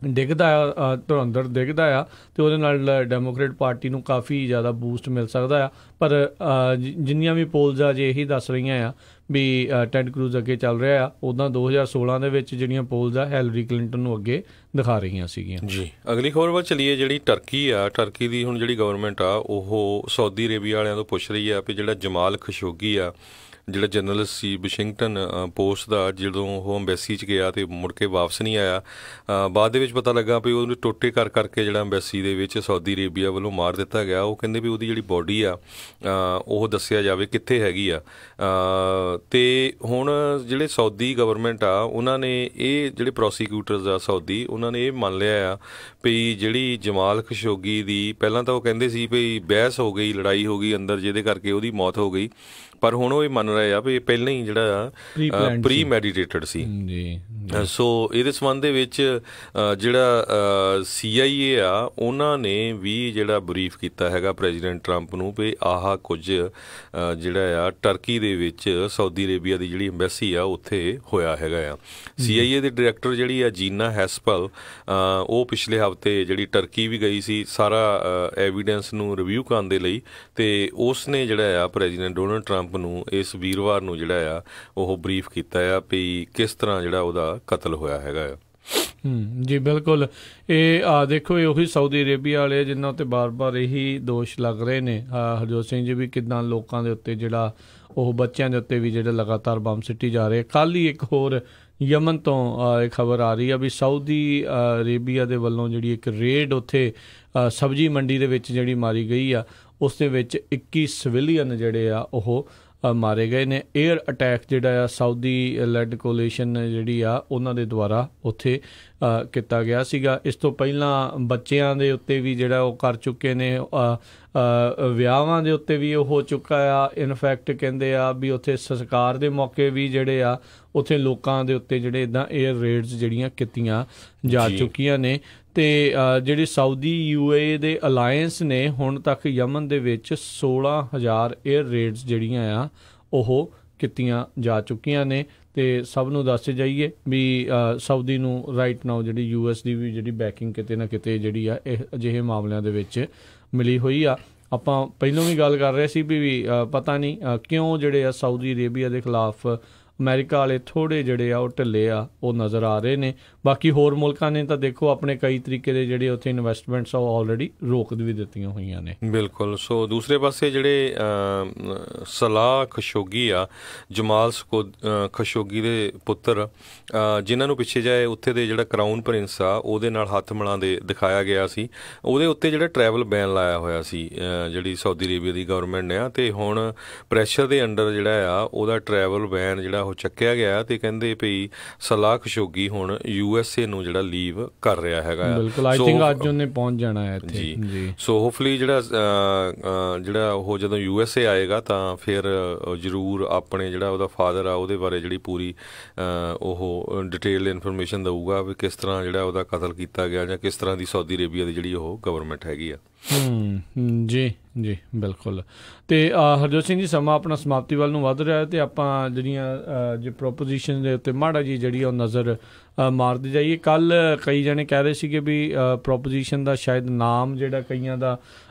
ਡਿੱਗਦਾ ਆ ਧੁਰੰਧਰ ਡਿੱਗਦਾ ਆ ਅਤੇ ਉਹਦੇ ਨਾਲ ਡੈਮੋਕਰੇਟ ਪਾਰਟੀ ਨੂੰ ਕਾਫੀ ਜ਼ਿਆਦਾ ਬੂਸਟ ਮਿਲ ਸਕਦਾ ਆ। ਪਰ ਜਿੰਨੀਆਂ ਵੀ ਪੋਲਸ ਆ ਜੇ ਇਹੀ ਦੱਸ ਰਹੀਆਂ ਆ ਵੀ ਟੈਡ ਕਰੂਜ਼ ਅੱਗੇ ਚੱਲ ਰਿਹਾ ਆ। ਉੱਦਾਂ 2016 ਦੇ ਵਿੱਚ ਜਿਹੜੀਆਂ ਪੋਲਸ ਆ ਹਿਲਰੀ ਕਲਿੰਟਨ ਨੂੰ ਅੱਗੇ ਦਿਖਾ ਰਹੀਆਂ ਸੀਗੀਆਂ। ਜੀ ਅਗਲੀ ਖਬਰ ਵੱਲ ਚੱਲੀਏ। ਜਿਹੜੀ ਟਰਕੀ ਦੀ ਹੁਣ ਜਿਹੜੀ ਗਵਰਨਮੈਂਟ ਆ ਉਹ ਸਾਊਦੀ ਅਰੇਬੀਆ ਵਾਲਿਆਂ ਤੋਂ ਪੁੱਛ ਰਹੀ ਆ ਵੀ ਜਿਹੜਾ ਜਮਾਲ ਖਸ਼ੋਗੀ ਆ ਜਿਹੜਾ ਜਰਨਲਿਸਟ ਸੀ ਵਾਸ਼ਿੰਗਟਨ ਪੋਸਟ ਦਾ, ਜਦੋਂ ਉਹ ਅੰਬੈਸੀ 'ਚ ਗਿਆ ਅਤੇ ਮੁੜ ਕੇ ਵਾਪਸ ਨਹੀਂ ਆਇਆ, ਬਾਅਦ ਦੇ ਵਿੱਚ ਪਤਾ ਲੱਗਾ ਵੀ ਉਹਨੂੰ ਟੋਟੇ ਕਰਕੇ ਜਿਹੜਾ ਅੰਬੈਸੀ ਦੇ ਵਿੱਚ ਸਾਊਦੀ ਅਰੇਬੀਆ ਵੱਲੋਂ ਮਾਰ ਦਿੱਤਾ ਗਿਆ। ਉਹ ਕਹਿੰਦੇ ਵੀ ਉਹਦੀ ਜਿਹੜੀ ਬੋਡੀ ਆ ਉਹ ਦੱਸਿਆ ਜਾਵੇ ਕਿੱਥੇ ਹੈਗੀ ਆ। ਅਤੇ ਹੁਣ ਜਿਹੜੇ ਸਾਊਦੀ ਗਵਰਨਮੈਂਟ ਆ ਉਹਨਾਂ ਨੇ ਇਹ ਜਿਹੜੇ ਪ੍ਰੋਸੀਕਿਊਟਰਸ ਆ ਸਾਊਦੀ ਉਹਨਾਂ ਨੇ ਇਹ ਮੰਨ ਲਿਆ ਆ ਵੀ ਜਿਹੜੀ ਜਮਾਲ ਖਸ਼ੋਗੀ ਦੀ ਪਹਿਲਾਂ ਤਾਂ ਉਹ ਕਹਿੰਦੇ ਸੀ ਵੀ ਬਹਿਸ ਹੋ ਗਈ, ਲੜਾਈ ਹੋ ਗਈ ਅੰਦਰ ਜਿਹਦੇ ਕਰਕੇ ਉਹਦੀ ਮੌਤ ਹੋ ਗਈ, ਪਰ ਹੁਣ ਉਹ ਇਹ ਮੰਨ ਰਹੇ ਆ ਵੀ ਇਹ ਪਹਿਲਾਂ ਹੀ ਜਿਹੜਾ ਪ੍ਰੀ ਮੈਡੀਟੇਟਡ ਸੀ। ਸੋ ਇਹਦੇ ਸੰਬੰਧ ਦੇ ਵਿੱਚ ਜਿਹੜਾ CIA ਆ ਉਹਨਾਂ ਨੇ ਵੀ ਜਿਹੜਾ ਬਰੀਫ ਕੀਤਾ ਹੈਗਾ ਪ੍ਰੈਜ਼ੀਡੈਂਟ ਟਰੰਪ ਨੂੰ ਵੀ ਆਹ ਕੁਝ ਜਿਹੜਾ ਆ ਟਰਕੀ ਦੇ ਵਿੱਚ ਸਾਊਦੀ ਅਰੇਬੀਆ ਦੀ ਜਿਹੜੀ ਅੰਬੈਸੀ ਆ ਉੱਥੇ ਹੋਇਆ ਹੈਗਾ ਆ। CIA ਦੇ ਡਾਇਰੈਕਟਰ ਜਿਹੜੀ ਆ ਜੀਨਾ ਹੈਸਪਲ, ਉਹ ਪਿਛਲੇ ਹਫ਼ਤੇ ਜਿਹੜੀ ਟਰਕੀ ਵੀ ਗਈ ਸੀ ਸਾਰਾ ਐਵੀਡੈਂਸ ਨੂੰ ਰਿਵਿਊ ਕਰਨ ਦੇ ਲਈ, ਅਤੇ ਉਸ ਨੇ ਜਿਹੜਾ ਆ ਪ੍ਰੈਜ਼ੀਡੈਂਟ ਡੋਨਲਡ ਟਰੰਪ ਨੂੰ ਇਸ ਵੀਰਵਾਰ ਨੂੰ ਜਿਹੜਾ ਆ ਉਹ ਬਰੀਫ ਕੀਤਾ ਆ ਵੀ ਕਿਸ ਤਰ੍ਹਾਂ ਜਿਹੜਾ ਉਹਦਾ ਕਤਲ ਹੋਇਆ ਹੈਗਾ ਆ। ਜੀ ਬਿਲਕੁਲ। ਇਹ ਦੇਖੋ ਇਹ ਉਹੀ ਸਾਊਦੀ ਅਰੇਬੀਆ ਵਾਲੇ ਜਿਨ੍ਹਾਂ ਉੱਤੇ ਬਾਰ-ਬਾਰ ਇਹੀ ਦੋਸ਼ ਲੱਗ ਰਹੇ ਨੇ ਹਰਜੋਤ ਸਿੰਘ ਜੀ ਵੀ ਕਿੱਦਾਂ ਲੋਕਾਂ ਦੇ ਉੱਤੇ ਜਿਹੜਾ ਉਹ ਬੱਚਿਆਂ ਦੇ ਉੱਤੇ ਵੀ ਜਿਹੜੇ ਲਗਾਤਾਰ ਬੰਬ ਸਿੱਟੀ ਜਾ ਰਹੇ। ਕੱਲ੍ਹ ਹੀ ਇੱਕ ਹੋਰ ਯਮਨ ਤੋਂ ਇਹ ਖਬਰ ਆ ਰਹੀ ਆ ਵੀ ਸਾਊਦੀ ਅਰੇਬੀਆ ਦੇ ਵੱਲੋਂ ਜਿਹੜੀ ਇੱਕ ਰੇਡ ਉੱਥੇ ਸਬਜ਼ੀ ਮੰਡੀ ਦੇ ਵਿੱਚ ਜਿਹੜੀ ਮਾਰੀ ਗਈ ਆ, ਉਸ ਦੇ ਵਿੱਚ 21 ਸਿਵਿਲੀਅਨ ਜਿਹੜੇ ਆ ਉਹ ਮਾਰੇ ਗਏ ਨੇ। ਏਅਰ ਅਟੈਕ ਜਿਹੜਾ ਆ ਸਾਊਦੀ ਲੈਡ ਕੋਲੀਸ਼ਨ ਜਿਹੜੀ ਆ ਉਹਨਾਂ ਦੇ ਦੁਆਰਾ ਉੱਥੇ ਕੀਤਾ ਗਿਆ ਸੀਗਾ। ਇਸ ਤੋਂ ਪਹਿਲਾਂ ਬੱਚਿਆਂ ਦੇ ਉੱਤੇ ਵੀ ਜਿਹੜਾ ਉਹ ਕਰ ਚੁੱਕੇ ਨੇ, ਵਿਆਹਾਂ ਦੇ ਉੱਤੇ ਵੀ ਉਹ ਹੋ ਚੁੱਕਾ ਆ। ਇਨਫੈਕਟ ਕਹਿੰਦੇ ਆ ਵੀ ਉੱਥੇ ਸੰਸਕਾਰ ਦੇ ਮੌਕੇ ਵੀ ਜਿਹੜੇ ਆ ਉੱਥੇ ਲੋਕਾਂ ਦੇ ਉੱਤੇ ਜਿਹੜੇ ਇੱਦਾਂ ਏਅਰ ਰੇਡਸ ਜਿਹੜੀਆਂ ਕੀਤੀਆਂ ਜਾ ਚੁੱਕੀਆਂ ਨੇ। ਅਤੇ ਜਿਹੜੇ ਸਾਊਦੀ UAE ਦੇ ਅਲਾਇੰਸ ਨੇ ਹੁਣ ਤੱਕ ਯਮਨ ਦੇ ਵਿੱਚ 16,000 ਏਅਰ ਰੇਡਸ ਜਿਹੜੀਆਂ ਆ ਉਹ ਕੀਤੀਆਂ ਜਾ ਚੁੱਕੀਆਂ ਨੇ। ਅਤੇ ਸਭ ਨੂੰ ਦੱਸ ਜਾਈਏ ਵੀ ਸਾਊਦੀ ਨੂੰ ਰਾਈਟ ਨਾਓ ਜਿਹੜੀ US ਦੀ ਵੀ ਜਿਹੜੀ ਬੈਕਿੰਗ ਕਿਤੇ ਨਾ ਕਿਤੇ ਜਿਹੜੀ ਆ ਇਹ ਅਜਿਹੇ ਮਾਮਲਿਆਂ ਦੇ ਵਿੱਚ ਮਿਲੀ ਹੋਈ ਆ। ਆਪਾਂ ਪਹਿਲਾਂ ਵੀ ਗੱਲ ਕਰ ਰਹੇ ਸੀ ਵੀ ਪਤਾ ਨਹੀਂ ਕਿਉਂ ਜਿਹੜੇ ਆ ਸਾਊਦੀ ਅਰੇਬੀਆ ਦੇ ਖਿਲਾਫ ਅਮਰੀਕਾ ਵਾਲੇ ਥੋੜ੍ਹੇ ਜਿਹੜੇ ਆ ਉਹ ਢਿੱਲੇ ਆ ਉਹ ਨਜ਼ਰ ਆ ਰਹੇ ਨੇ। ਬਾਕੀ ਹੋਰ ਮੁਲਕਾਂ ਨੇ ਤਾਂ ਦੇਖੋ ਆਪਣੇ ਕਈ ਤਰੀਕੇ ਦੇ ਜਿਹੜੇ ਉੱਥੇ ਇਨਵੈਸਟਮੈਂਟਸ ਆ ਉਹ ਆਲਰੇਡੀ ਰੋਕ ਵੀ ਦਿੱਤੀਆਂ ਹੋਈਆਂ ਨੇ। ਬਿਲਕੁਲ। ਸੋ ਦੂਸਰੇ ਪਾਸੇ ਜਿਹੜੇ ਸਲਾਹ ਖਸ਼ੋਗੀ ਆ, ਜਮਾਲ ਖਸ਼ੋਗੀ ਦੇ ਪੁੱਤਰ, ਜਿਨ੍ਹਾਂ ਨੂੰ ਪਿੱਛੇ ਜਾਏ ਉੱਥੇ ਦੇ ਜਿਹੜਾ ਕਰਾਊਨ ਪ੍ਰਿੰਸ ਆ ਉਹਦੇ ਨਾਲ ਹੱਥ ਮਿਲਾਉਂਦੇ ਦਿਖਾਇਆ ਗਿਆ ਸੀ, ਉਹਦੇ ਉੱਤੇ ਜਿਹੜਾ ਟਰੈਵਲ ਬੈਨ ਲਾਇਆ ਹੋਇਆ ਸੀ ਜਿਹੜੀ ਸਾਊਦੀ ਅਰੇਬੀਆ ਦੀ ਗਵਰਨਮੈਂਟ ਨੇ ਆ, ਅਤੇ ਹੁਣ ਪ੍ਰੈਸ਼ਰ ਦੇ ਅੰਡਰ ਜਿਹੜਾ ਆ ਉਹਦਾ ਟਰੈਵਲ ਬੈਨ ਜਿਹੜਾ ਉਹ ਚੱਕਿਆ ਗਿਆ। ਅਤੇ ਕਹਿੰਦੇ ਵੀ ਸਲਾਹ ਖਸ਼ੋਗੀ ਹੁਣ USA ਨੂੰ ਜਿਹੜਾ ਲੀਵ ਕਰ ਰਿਹਾ ਹੈਗਾ। ਬਿਲਕੁਲ, ਆਈ ਥਿੰਕ ਅੱਜ ਉਹਨੇ ਪਹੁੰਚ ਜਾਣਾ ਹੈ ਇੱਥੇ। ਜੀ। ਸੋ ਹੋਪਫੁਲੀ ਜਿਹੜਾ ਉਹ ਜਦੋਂ USA ਆਏਗਾ ਤਾਂ ਫਿਰ ਜ਼ਰੂਰ ਆਪਣੇ ਜਿਹੜਾ ਉਹਦਾ ਫਾਦਰ ਆ ਉਹਦੇ ਬਾਰੇ ਜਿਹੜੀ ਪੂਰੀ ਉਹ ਡਿਟੇਲ ਇਨਫੋਰਮੇਸ਼ਨ ਦਊਗਾ ਵੀ ਕਿਸ ਤਰ੍ਹਾਂ ਜਿਹੜਾ ਉਹਦਾ ਕਤਲ ਕੀਤਾ ਗਿਆ ਜਾਂ ਕਿਸ ਤਰ੍ਹਾਂ ਦੀ ਸਾਊਦੀ ਅਰੇਬੀਆ ਦੀ ਜਿਹੜੀ ਉਹ ਗਵਰਨਮੈਂਟ ਹੈਗੀ ਆ। ਜੀ ਜੀ ਬਿਲਕੁਲ। ਅਤੇ ਹਰਜੋਤ ਸਿੰਘ ਜੀ ਸਮਾਂ ਆਪਣਾ ਸਮਾਪਤੀ ਵੱਲ ਨੂੰ ਵੱਧ ਰਿਹਾ ਅਤੇ ਆਪਾਂ ਜਿਹੜੀਆਂ ਜੇ ਪ੍ਰੋਪੋਜੀਸ਼ਨ ਦੇ ਉੱਤੇ ਮਾੜਾ ਜੀ ਜਿਹੜੀ ਉਹ ਨਜ਼ਰ ਮਾਰਦੇ ਜਾਈਏ। ਕੱਲ੍ਹ ਕਈ ਜਣੇ ਕਹਿ ਰਹੇ ਸੀਗੇ ਵੀ ਪ੍ਰੋਪੋਜੀਸ਼ਨ ਦਾ ਸ਼ਾਇਦ ਨਾਮ ਜਿਹੜਾ ਕਈਆਂ ਦਾ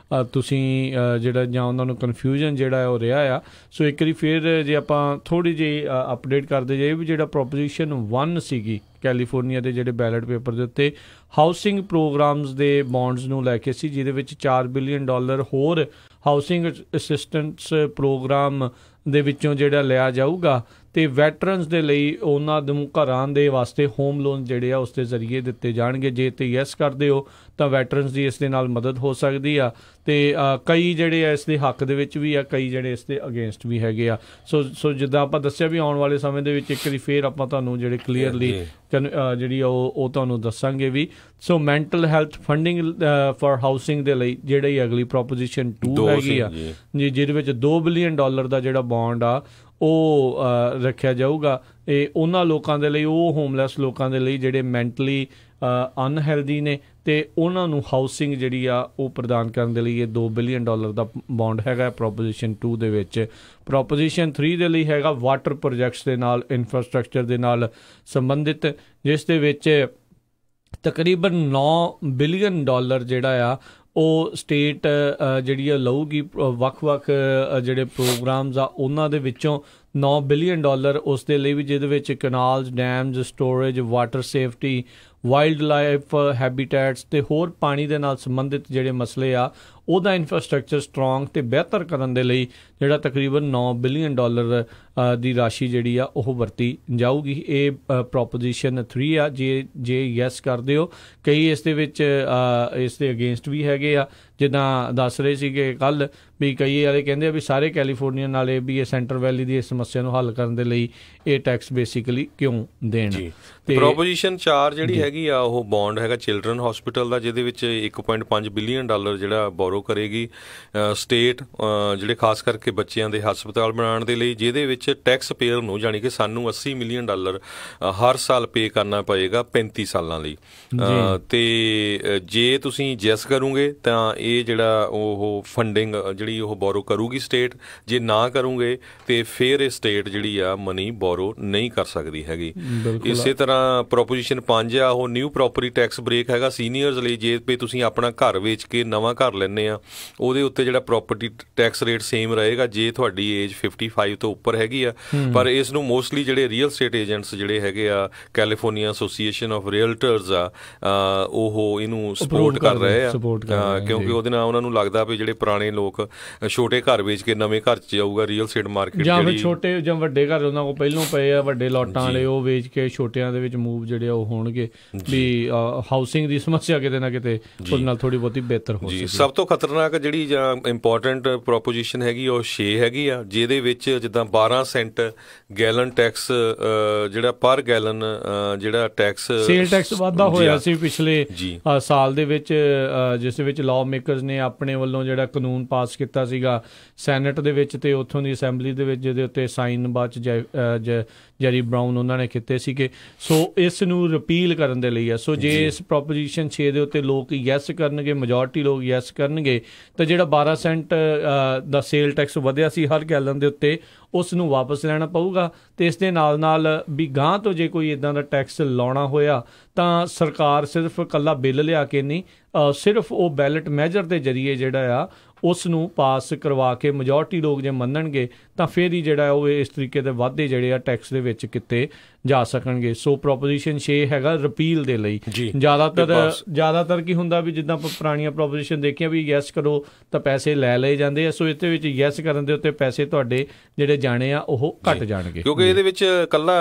ਤੁਸੀਂ ਜਿਹੜਾ ਜਾਂ ਉਹਨਾਂ ਨੂੰ ਕਨਫਿਊਜ਼ਨ ਜਿਹੜਾ ਉਹ ਰਿਹਾ ਆ। ਸੋ ਇੱਕ ਵਾਰੀ ਫਿਰ ਜੇ ਆਪਾਂ ਥੋੜ੍ਹੀ ਜਿਹੀ ਅਪਡੇਟ ਕਰਦੇ ਜਾਈਏ ਵੀ ਜਿਹੜਾ ਪ੍ਰੋਪੋਜੀਸ਼ਨ 1 ਸੀਗੀ ਕੈਲੀਫੋਰਨੀਆ ਦੇ ਜਿਹੜੇ ਬੈਲਟ ਪੇਪਰ ਦੇ ਉੱਤੇ ਹਾਊਸਿੰਗ ਪ੍ਰੋਗਰਾਮਸ ਦੇ ਬੌਂਡਸ ਨੂੰ ਲੈ ਕੇ ਸੀ, ਜਿਹਦੇ ਵਿੱਚ $4 ਬਿਲੀਅਨ ਹੋਰ ਹਾਊਸਿੰਗ ਅਸਿਸਟੈਂਸ ਪ੍ਰੋਗਰਾਮ ਦੇ ਵਿੱਚੋਂ ਜਿਹੜਾ ਲਿਆ ਜਾਊਗਾ ਅਤੇ ਵੈਟਰਨਸ ਦੇ ਲਈ ਉਹਨਾਂ ਦੇ ਘਰਾਂ ਦੇ ਵਾਸਤੇ ਹੋਮ ਲੋਨ ਜਿਹੜੇ ਆ ਉਸ ਦੇ ਜ਼ਰੀਏ ਦਿੱਤੇ ਜਾਣਗੇ। ਜੇ ਤੇ ਯੈਸ ਕਰਦੇ ਹੋ ਤਾਂ ਵੈਟਰਨਸ ਦੀ ਇਸ ਦੇ ਨਾਲ ਮਦਦ ਹੋ ਸਕਦੀ ਆ। ਅਤੇ ਕਈ ਜਿਹੜੇ ਆ ਇਸ ਦੇ ਹੱਕ ਦੇ ਵਿੱਚ ਵੀ ਆ, ਕਈ ਜਿਹੜੇ ਇਸ ਦੇ ਅਗੇਂਸਟ ਵੀ ਹੈਗੇ ਆ। ਸੋ ਜਿੱਦਾਂ ਆਪਾਂ ਦੱਸਿਆ ਵੀ ਆਉਣ ਵਾਲੇ ਸਮੇਂ ਦੇ ਵਿੱਚ ਇੱਕ ਵਾਰੀ ਫਿਰ ਆਪਾਂ ਤੁਹਾਨੂੰ ਜਿਹੜੇ ਕਲੀਅਰਲੀ ਜਿਹੜੀ ਉਹ ਤੁਹਾਨੂੰ ਦੱਸਾਂਗੇ ਵੀ। So mental health funding for housing ਦੇ ਲਈ ਜਿਹੜੀ ਅਗਲੀ ਪ੍ਰੋਪੋਜੀਸ਼ਨ 2 ਹੈਗੀ ਆ ਜੀ, ਜਿਹਦੇ ਵਿੱਚ $2 ਬਿਲੀਅਨ ਦਾ ਜਿਹੜਾ ਬੌਂਡ ਆ ਉਹ ਰੱਖਿਆ ਜਾਊਗਾ। ਇਹ ਉਹਨਾਂ ਲੋਕਾਂ ਦੇ ਲਈ, ਉਹ ਹੋਮਲੈਸ ਲੋਕਾਂ ਦੇ ਲਈ ਜਿਹੜੇ ਮੈਂਟਲੀ ਅਨਹੈਲਦੀ ਨੇ, ਅਤੇ ਉਹਨਾਂ ਨੂੰ ਹਾਊਸਿੰਗ ਜਿਹੜੀ ਆ ਉਹ ਪ੍ਰਦਾਨ ਕਰਨ ਦੇ ਲਈ ਇਹ $2 ਬਿਲੀਅਨ ਦਾ ਬੌਂਡ ਹੈਗਾ ਪ੍ਰੋਪੋਜੀਸ਼ਨ 2 ਦੇ ਵਿੱਚ। ਪ੍ਰੋਪੋਜੀਸ਼ਨ 3 ਦੇ ਲਈ ਹੈਗਾ ਵਾਟਰ ਪ੍ਰੋਜੈਕਟਸ ਦੇ ਨਾਲ, ਇਨਫਰਾਸਟਰਕਚਰ ਦੇ ਨਾਲ ਸੰਬੰਧਿਤ, ਜਿਸ ਦੇ ਵਿੱਚ ਤਕਰੀਬਨ $9 ਬਿਲੀਅਨ ਜਿਹੜਾ ਆ ਉਹ ਸਟੇਟ ਜਿਹੜੀ ਆ ਲਊਗੀ। ਵੱਖ-ਵੱਖ ਜਿਹੜੇ ਪ੍ਰੋਗਰਾਮਸ ਆ ਉਹਨਾਂ ਦੇ ਵਿੱਚੋਂ $9 ਬਿਲੀਅਨ ਉਸ ਦੇ ਲਈ ਵੀ, ਜਿਹਦੇ ਵਿੱਚ canals, dams, storage, water safety, wildlife habitats ਅਤੇ ਹੋਰ ਪਾਣੀ ਦੇ ਨਾਲ ਸੰਬੰਧਿਤ ਜਿਹੜੇ ਮਸਲੇ ਆ ਉਹਦਾ ਇਨਫਰਾਸਟਰਕਚਰ ਸਟਰੋਂਗ ਅਤੇ ਬਿਹਤਰ ਕਰਨ ਦੇ ਲਈ ਜਿਹੜਾ ਤਕਰੀਬਨ $9 ਬਿਲੀਅਨ ਦੀ ਰਾਸ਼ੀ ਜਿਹੜੀ ਆ ਉਹ ਵਰਤੀ ਜਾਊਗੀ। ਇਹ ਪ੍ਰੋਪੋਜੀਸ਼ਨ 3 ਆ। ਜੇ ਯੈਸ ਕਰਦੇ ਹੋ, ਕਈ ਇਸ ਦੇ ਵਿੱਚ ਇਸ ਦੇ ਅਗੇਂਸਟ ਵੀ ਹੈਗੇ ਆ, ਜਿੱਦਾਂ ਦੱਸ ਰਹੇ ਸੀਗੇ ਕੱਲ੍ਹ ਵੀ ਕਈ ਵਾਲੇ ਕਹਿੰਦੇ ਆ ਵੀ ਸਾਰੇ ਕੈਲੀਫੋਰਨੀਅਨ ਵਾਲੇ ਵੀ ਇਹ ਸੈਂਟਰ ਵੈਲੀ ਦੀ ਇਸ ਸਮੱਸਿਆ ਨੂੰ ਹੱਲ ਕਰਨ ਦੇ ਲਈ ਇਹ ਟੈਕਸ ਬੇਸਿਕਲੀ ਕਿਉਂ ਦੇਣ। ਪ੍ਰੋਪੋਜੀਸ਼ਨ 4 ਜਿਹੜੀ ਹੈਗੀ ਆ ਉਹ ਬੌਂਡ ਹੈਗਾ ਚਿਲਡਰਨ ਹਸਪੀਟਲ ਦਾ, ਜਿਹਦੇ ਵਿੱਚ $1.5 ਬਿਲੀਅਨ ਜਿਹੜਾ ਬੋਰੋ ਕਰੇਗੀ ਸਟੇਟ, ਜਿਹੜੇ ਖਾਸ ਕਰਕੇ ਬੱਚਿਆਂ ਦੇ ਹਸਪਤਾਲ ਬਣਾਉਣ ਦੇ ਲਈ, ਜਿਹਦੇ ਵਿੱਚ ਟੈਕਸ ਪੇਅਰ ਨੂੰ ਜਾਣੀ ਕਿ ਸਾਨੂੰ $80 ਮਿਲੀਅਨ ਹਰ ਸਾਲ ਪੇ ਕਰਨਾ ਪਏਗਾ 35 ਸਾਲਾਂ ਲਈ। ਤੇ ਜੇ ਤੁਸੀਂ ਜੈਸ ਕਰੋਗੇ ਤਾਂ ਇਹ ਜਿਹੜਾ ਉਹ ਫੰਡਿੰਗ ਜਿਹੜੀ ਉਹ ਬੋਰੋ ਕਰੂਗੀ ਸਟੇਟ, ਜੇ ਨਾ ਕਰੋਗੇ ਤੇ ਫਿਰ ਇਹ ਸਟੇਟ ਜਿਹੜੀ ਆ ਮਨੀ ਬੋਰੋ ਨਹੀਂ ਕਰ ਸਕਦੀ ਹੈਗੀ। ਇਸੇ ਤਰ੍ਹਾਂ ਪ੍ਰੋਪੋਜੀਸ਼ਨ 5 ਆ ਉਹ ਨਿਊ ਪ੍ਰੋਪਰਟੀ ਟੈਕਸ ਬ੍ਰੇਕ ਹੈਗਾ ਸੀਨੀਅਰਸ ਲਈ। ਜੇ ਵੀ ਤੁਸੀਂ ਆਪਣਾ ਘਰ ਵੇਚ ਕੇ ਨਵਾਂ ਘਰ ਲੈਂਦੇ ਆ ਉਹਦੇ ਉੱਤੇ ਜਿਹੜਾ ਪ੍ਰੋਪਰਟੀ ਟੈਕਸ ਰੇਟ ਸੇਮ ਰਹੇਗਾ ਜੇ ਤੁਹਾਡੀ ਏਜ 55 ਤੋਂ ਉੱਪਰ ਹੈਗੀ ਆ। ਪਰ ਇਸ ਨੂੰ ਮੋਸਟਲੀ ਜਿਹੜੇ ਰੀਅਲ ਸਟੇਟ ਏਜੰਟਸ ਜਿਹੜੇ ਹੈਗੇ ਆ, ਕੈਲੀਫੋਰਨੀਆ ਐਸੋਸੀਏਸ਼ਨ ਆਫ ਰੀਅਲਟਰਸ ਆ, ਉਹ ਇਹਨੂੰ ਸਪੋਰਟ ਕਰ ਰਹੇ ਆ, ਕਿਉਂਕਿ ਉਹਦੇ ਨਾਲ ਉਹਨਾਂ ਨੂੰ ਲੱਗਦਾ ਵੀ ਜਿਹੜੇ ਪੁਰਾਣੇ ਲੋਕ ਛੋਟੇ ਘਰ ਵੇਚ ਕੇ ਨਵੇਂ ਘਰ 'ਚ ਜਾਊਗਾ ਰੀਅਲ ਸਟੇਟ ਮਾਰਕੀਟ ਜਿਹੜੀ ਛੋਟੇ ਜਾਂ ਵੱਡੇ ਘਰ ਉਹਨਾਂ ਕੋਲ ਪਹਿਲੋਂ ਪਏ ਆ ਵੱਡੇ ਲੋਟਾਂ ਵਾਲੇ, ਉਹ ਵੇਚ ਕੇ ਛੋਟਿਆਂ ਦੇ ਵਿੱਚ ਮੂਵ ਜਿਹੜੇ ਉਹ ਹੋਣਗੇ ਵੀ ਹਾਊਸਿੰਗ ਦੀ ਸਮੱਸਿਆ ਕਿਤੇ ਨਾ ਕਿਤੇ ਉਹਦੇ ਨਾਲ ਥੋੜੀ ਬਹੁਤੀ ਬਿਹਤਰ ਹੋ ਸਕਦੀ। ਸਭ ਤੋਂ ਖਤਰਨਾਕ ਜਿਹੜੀ ਜਾਂ ਇੰਪੋਰਟੈਂਟ ਪ੍ਰੋਪੋਜੀਸ਼ਨ ਹੈਗੀ ਉਹ 6 ਹੈਗੀ ਆ, ਜਿਹਦੇ ਵਿੱਚ ਜਿੱਦਾਂ 12 ਸੈਂਟ ਗੈਲਨ ਟੈਕਸ ਜਿਹੜਾ ਪਰ ਗੈਲਨ ਜਿਹੜਾ ਟੈਕਸ ਸੇਲ ਟੈਕਸ ਵਾਧਾ ਹੋਇਆ ਸੀ ਪਿਛਲੇ ਸਾਲ ਦੇ ਵਿੱਚ, ਜਿਸ ਵਿੱਚ ਲਾਅ ਮੇਕਰਸ ਨੇ ਆਪਣੇ ਵੱਲੋਂ ਜਿਹੜਾ ਕਾਨੂੰਨ ਪਾਸ ਕੀਤਾ ਸੀਗਾ ਸੈਨੇਟ ਦੇ ਵਿੱਚ ਤੇ ਉੱਥੋਂ ਦੀ ਅਸੈਂਬਲੀ ਦੇ ਵਿੱਚ, ਜਿਹਦੇ ਉੱਤੇ ਸਾਈਨ ਬਾਅਦ 'ਚ ਜੈਰੀ ਬਰਾਊਨ ਉਹਨਾਂ ਨੇ ਕੀਤੇ ਸੀਗੇ। ਸੋ ਇਸ ਨੂੰ ਰਿਪੀਲ ਕਰਨ ਦੇ ਲਈ ਆ। ਸੋ ਜੇ ਇਸ ਪ੍ਰੋਪੋਜੀਸ਼ਨ 6 ਦੇ ਉੱਤੇ ਲੋਕ ਯੈਸ ਕਰਨਗੇ, ਮੈਜੋਰਟੀ ਲੋਕ ਯੈਸ ਕਰਨਗੇ, ਤਾਂ ਜਿਹੜਾ 12 ਸੈਂਟ ਦਾ ਸੇਲ ਟੈਕਸ ਵਧਿਆ ਸੀ ਹਰ ਗੈਲਨ ਦੇ ਉੱਤੇ ਉਸ ਨੂੰ ਵਾਪਸ ਲੈਣਾ ਪਊਗਾ। ਅਤੇ ਇਸ ਦੇ ਨਾਲ ਨਾਲ ਵੀ ਗਾਂਹ ਤੋਂ ਜੇ ਕੋਈ ਇੱਦਾਂ ਦਾ ਟੈਕਸ ਲਾਉਣਾ ਹੋਇਆ ਤਾਂ ਸਰਕਾਰ ਸਿਰਫ ਇਕੱਲਾ ਬਿੱਲ ਲਿਆ ਕੇ ਨਹੀਂ, ਸਿਰਫ ਉਹ ਬੈਲਟ ਮੈਜਰ ਦੇ ਜ਼ਰੀਏ ਜਿਹੜਾ ਆ ਉਸ ਨੂੰ ਪਾਸ ਕਰਵਾ ਕੇ ਮੈਜੋਰਟੀ ਲੋਕ ਜੇ ਮੰਨਣਗੇ ਤਾਂ ਫਿਰ ਹੀ ਜਿਹੜਾ ਉਹ ਇਸ ਤਰੀਕੇ ਦੇ ਵਾਧੇ ਜਿਹੜੇ ਆ ਟੈਕਸ ਦੇ ਵਿੱਚ ਕੀਤੇ ਜਾ ਸਕਣਗੇ। ਸੋ ਪ੍ਰੋਪੋਜੀਸ਼ਨ 6 ਹੈਗਾ ਰਿਪੀਲ ਦੇ ਲਈ। ਜ਼ਿਆਦਾਤਰ ਕੀ ਹੁੰਦਾ ਵੀ ਜਿੱਦਾਂ ਪੁਰਾਣੀਆਂ ਪ੍ਰੋਪੋਜੀਸ਼ਨ ਦੇਖੀਆਂ ਵੀ ਯੈਸ ਕਰੋ ਤਾਂ ਪੈਸੇ ਲੈ ਲਏ ਜਾਂਦੇ ਆ। ਸੋ ਇਹਦੇ ਵਿੱਚ ਯੈਸ ਕਰਨ ਦੇ ਉੱਤੇ ਪੈਸੇ ਤੁਹਾਡੇ ਜਿਹੜੇ ਜਾਣੇ ਆ ਉਹ ਘੱਟ ਜਾਣਗੇ, ਕਿਉਂਕਿ ਇਹਦੇ ਵਿੱਚ ਇਕੱਲਾ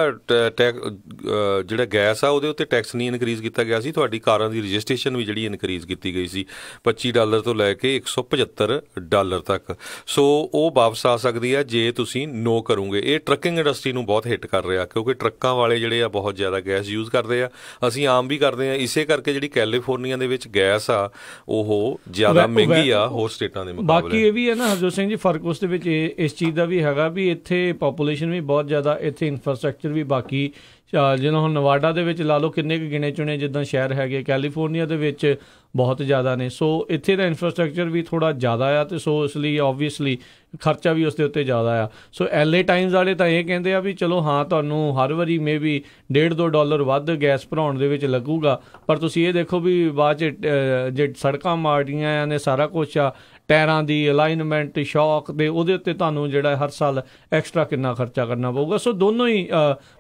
ਜਿਹੜਾ ਗੈਸ ਆ ਉਹਦੇ ਉੱਤੇ ਟੈਕਸ ਨਹੀਂ ਇਨਕਰੀਜ਼ ਕੀਤਾ ਗਿਆ ਸੀ, ਤੁਹਾਡੀ ਕਾਰਾਂ ਦੀ ਰਜਿਸਟ੍ਰੇਸ਼ਨ ਵੀ ਜਿਹੜੀ ਇਨਕਰੀਜ਼ ਕੀਤੀ ਗਈ ਸੀ $25 ਤੋਂ ਲੈ ਕੇ $175 ਤੱਕ। ਸੋ ਉਹ ਵਾਪਸ ਆ ਸਕਦੀ ਆ ਜੇ ਤੁਸੀਂ ਨੋ ਕਰੋਗੇ। ਇਹ ਟਰੱਕਿੰਗ ਇੰਡਸਟਰੀ ਨੂੰ ਬਹੁਤ ਹਿੱਟ ਕਰ ਰਿਹਾ, ਕਿਉਂਕਿ ਟਰੱਕਾਂ ਵਾਲੇ ਜਿਹੜੇ ਆ ਬਹੁਤ ਜ਼ਿਆਦਾ ਗੈਸ ਯੂਜ਼ ਕਰਦੇ ਆ, ਅਸੀਂ ਆਮ ਵੀ ਕਰਦੇ ਆ। ਇਸੇ ਕਰਕੇ ਜਿਹੜੀ ਕੈਲੀਫੋਰਨੀਆ ਦੇ ਵਿੱਚ ਗੈਸ ਆ ਉਹ ਜ਼ਿਆਦਾ ਮਹਿੰਗੀ ਆ ਹੋਰ ਸਟੇਟਾਂ ਦੇ ਮੁਕਾਬਲੇ। ਬਾਕੀ ਇਹ ਵੀ ਹੈ ਨਾ ਹਰਜੋਤ ਸਿੰਘ ਜੀ, ਫਰਕ ਉਸ ਦੇ ਵਿੱਚ ਇਸ ਚੀਜ਼ ਦਾ ਵੀ ਹੈਗਾ ਵੀ ਇੱਥੇ ਪਾਪੂਲੇਸ਼ਨ ਵੀ ਬਹੁਤ ਜ਼ਿਆਦਾ, ਇੱਥੇ ਇਨਫਰਾਸਟਰਕਚਰ ਵੀ ਬਾਕੀ ਜਿੱਦਾਂ ਹੁਣ ਨਵਾਡਾ ਦੇ ਵਿੱਚ ਲਾ ਲਓ ਕਿੰਨੇ ਕੁ ਗਿਣੇ ਚੁਣੇ ਜਿੱਦਾਂ ਸ਼ਹਿਰ ਹੈਗੇ, ਕੈਲੀਫੋਰਨੀਆ ਦੇ ਵਿੱਚ ਬਹੁਤ ਜ਼ਿਆਦਾ ਨੇ। ਸੋ ਇੱਥੇ ਦਾ ਇਨਫਰਾਸਟਰਕਚਰ ਵੀ ਥੋੜ੍ਹਾ ਜ਼ਿਆਦਾ ਆ ਅਤੇ ਸੋ ਇਸ ਲਈ ਓਬਵੀਅਸਲੀ ਖਰਚਾ ਵੀ ਉਸ ਦੇ ਉੱਤੇ ਜ਼ਿਆਦਾ ਆ। ਸੋ LA ਟਾਈਮਜ਼ ਵਾਲੇ ਤਾਂ ਇਹ ਕਹਿੰਦੇ ਆ ਵੀ ਚਲੋ ਹਾਂ ਤੁਹਾਨੂੰ ਹਰ ਵਾਰੀ ਮੇ ਵੀ $1.5-2 ਵੱਧ ਗੈਸ ਭਰਾਉਣ ਦੇ ਵਿੱਚ ਲੱਗੂਗਾ, ਪਰ ਤੁਸੀਂ ਇਹ ਦੇਖੋ ਵੀ ਬਾਅਦ 'ਚ ਜੇ ਸੜਕਾਂ ਮਾੜੀਆਂ ਨੇ, ਸਾਰਾ ਕੁਛ ਆ, ਟਾਇਰਾਂ ਦੀ ਅਲਾਈਨਮੈਂਟ, ਸ਼ੌਕ ਦੇ ਉਹਦੇ ਉੱਤੇ ਤੁਹਾਨੂੰ ਜਿਹੜਾ ਹਰ ਸਾਲ ਐਕਸਟਰਾ ਕਿੰਨਾ ਖਰਚਾ ਕਰਨਾ ਪਊਗਾ। ਸੋ ਦੋਨੋਂ ਹੀ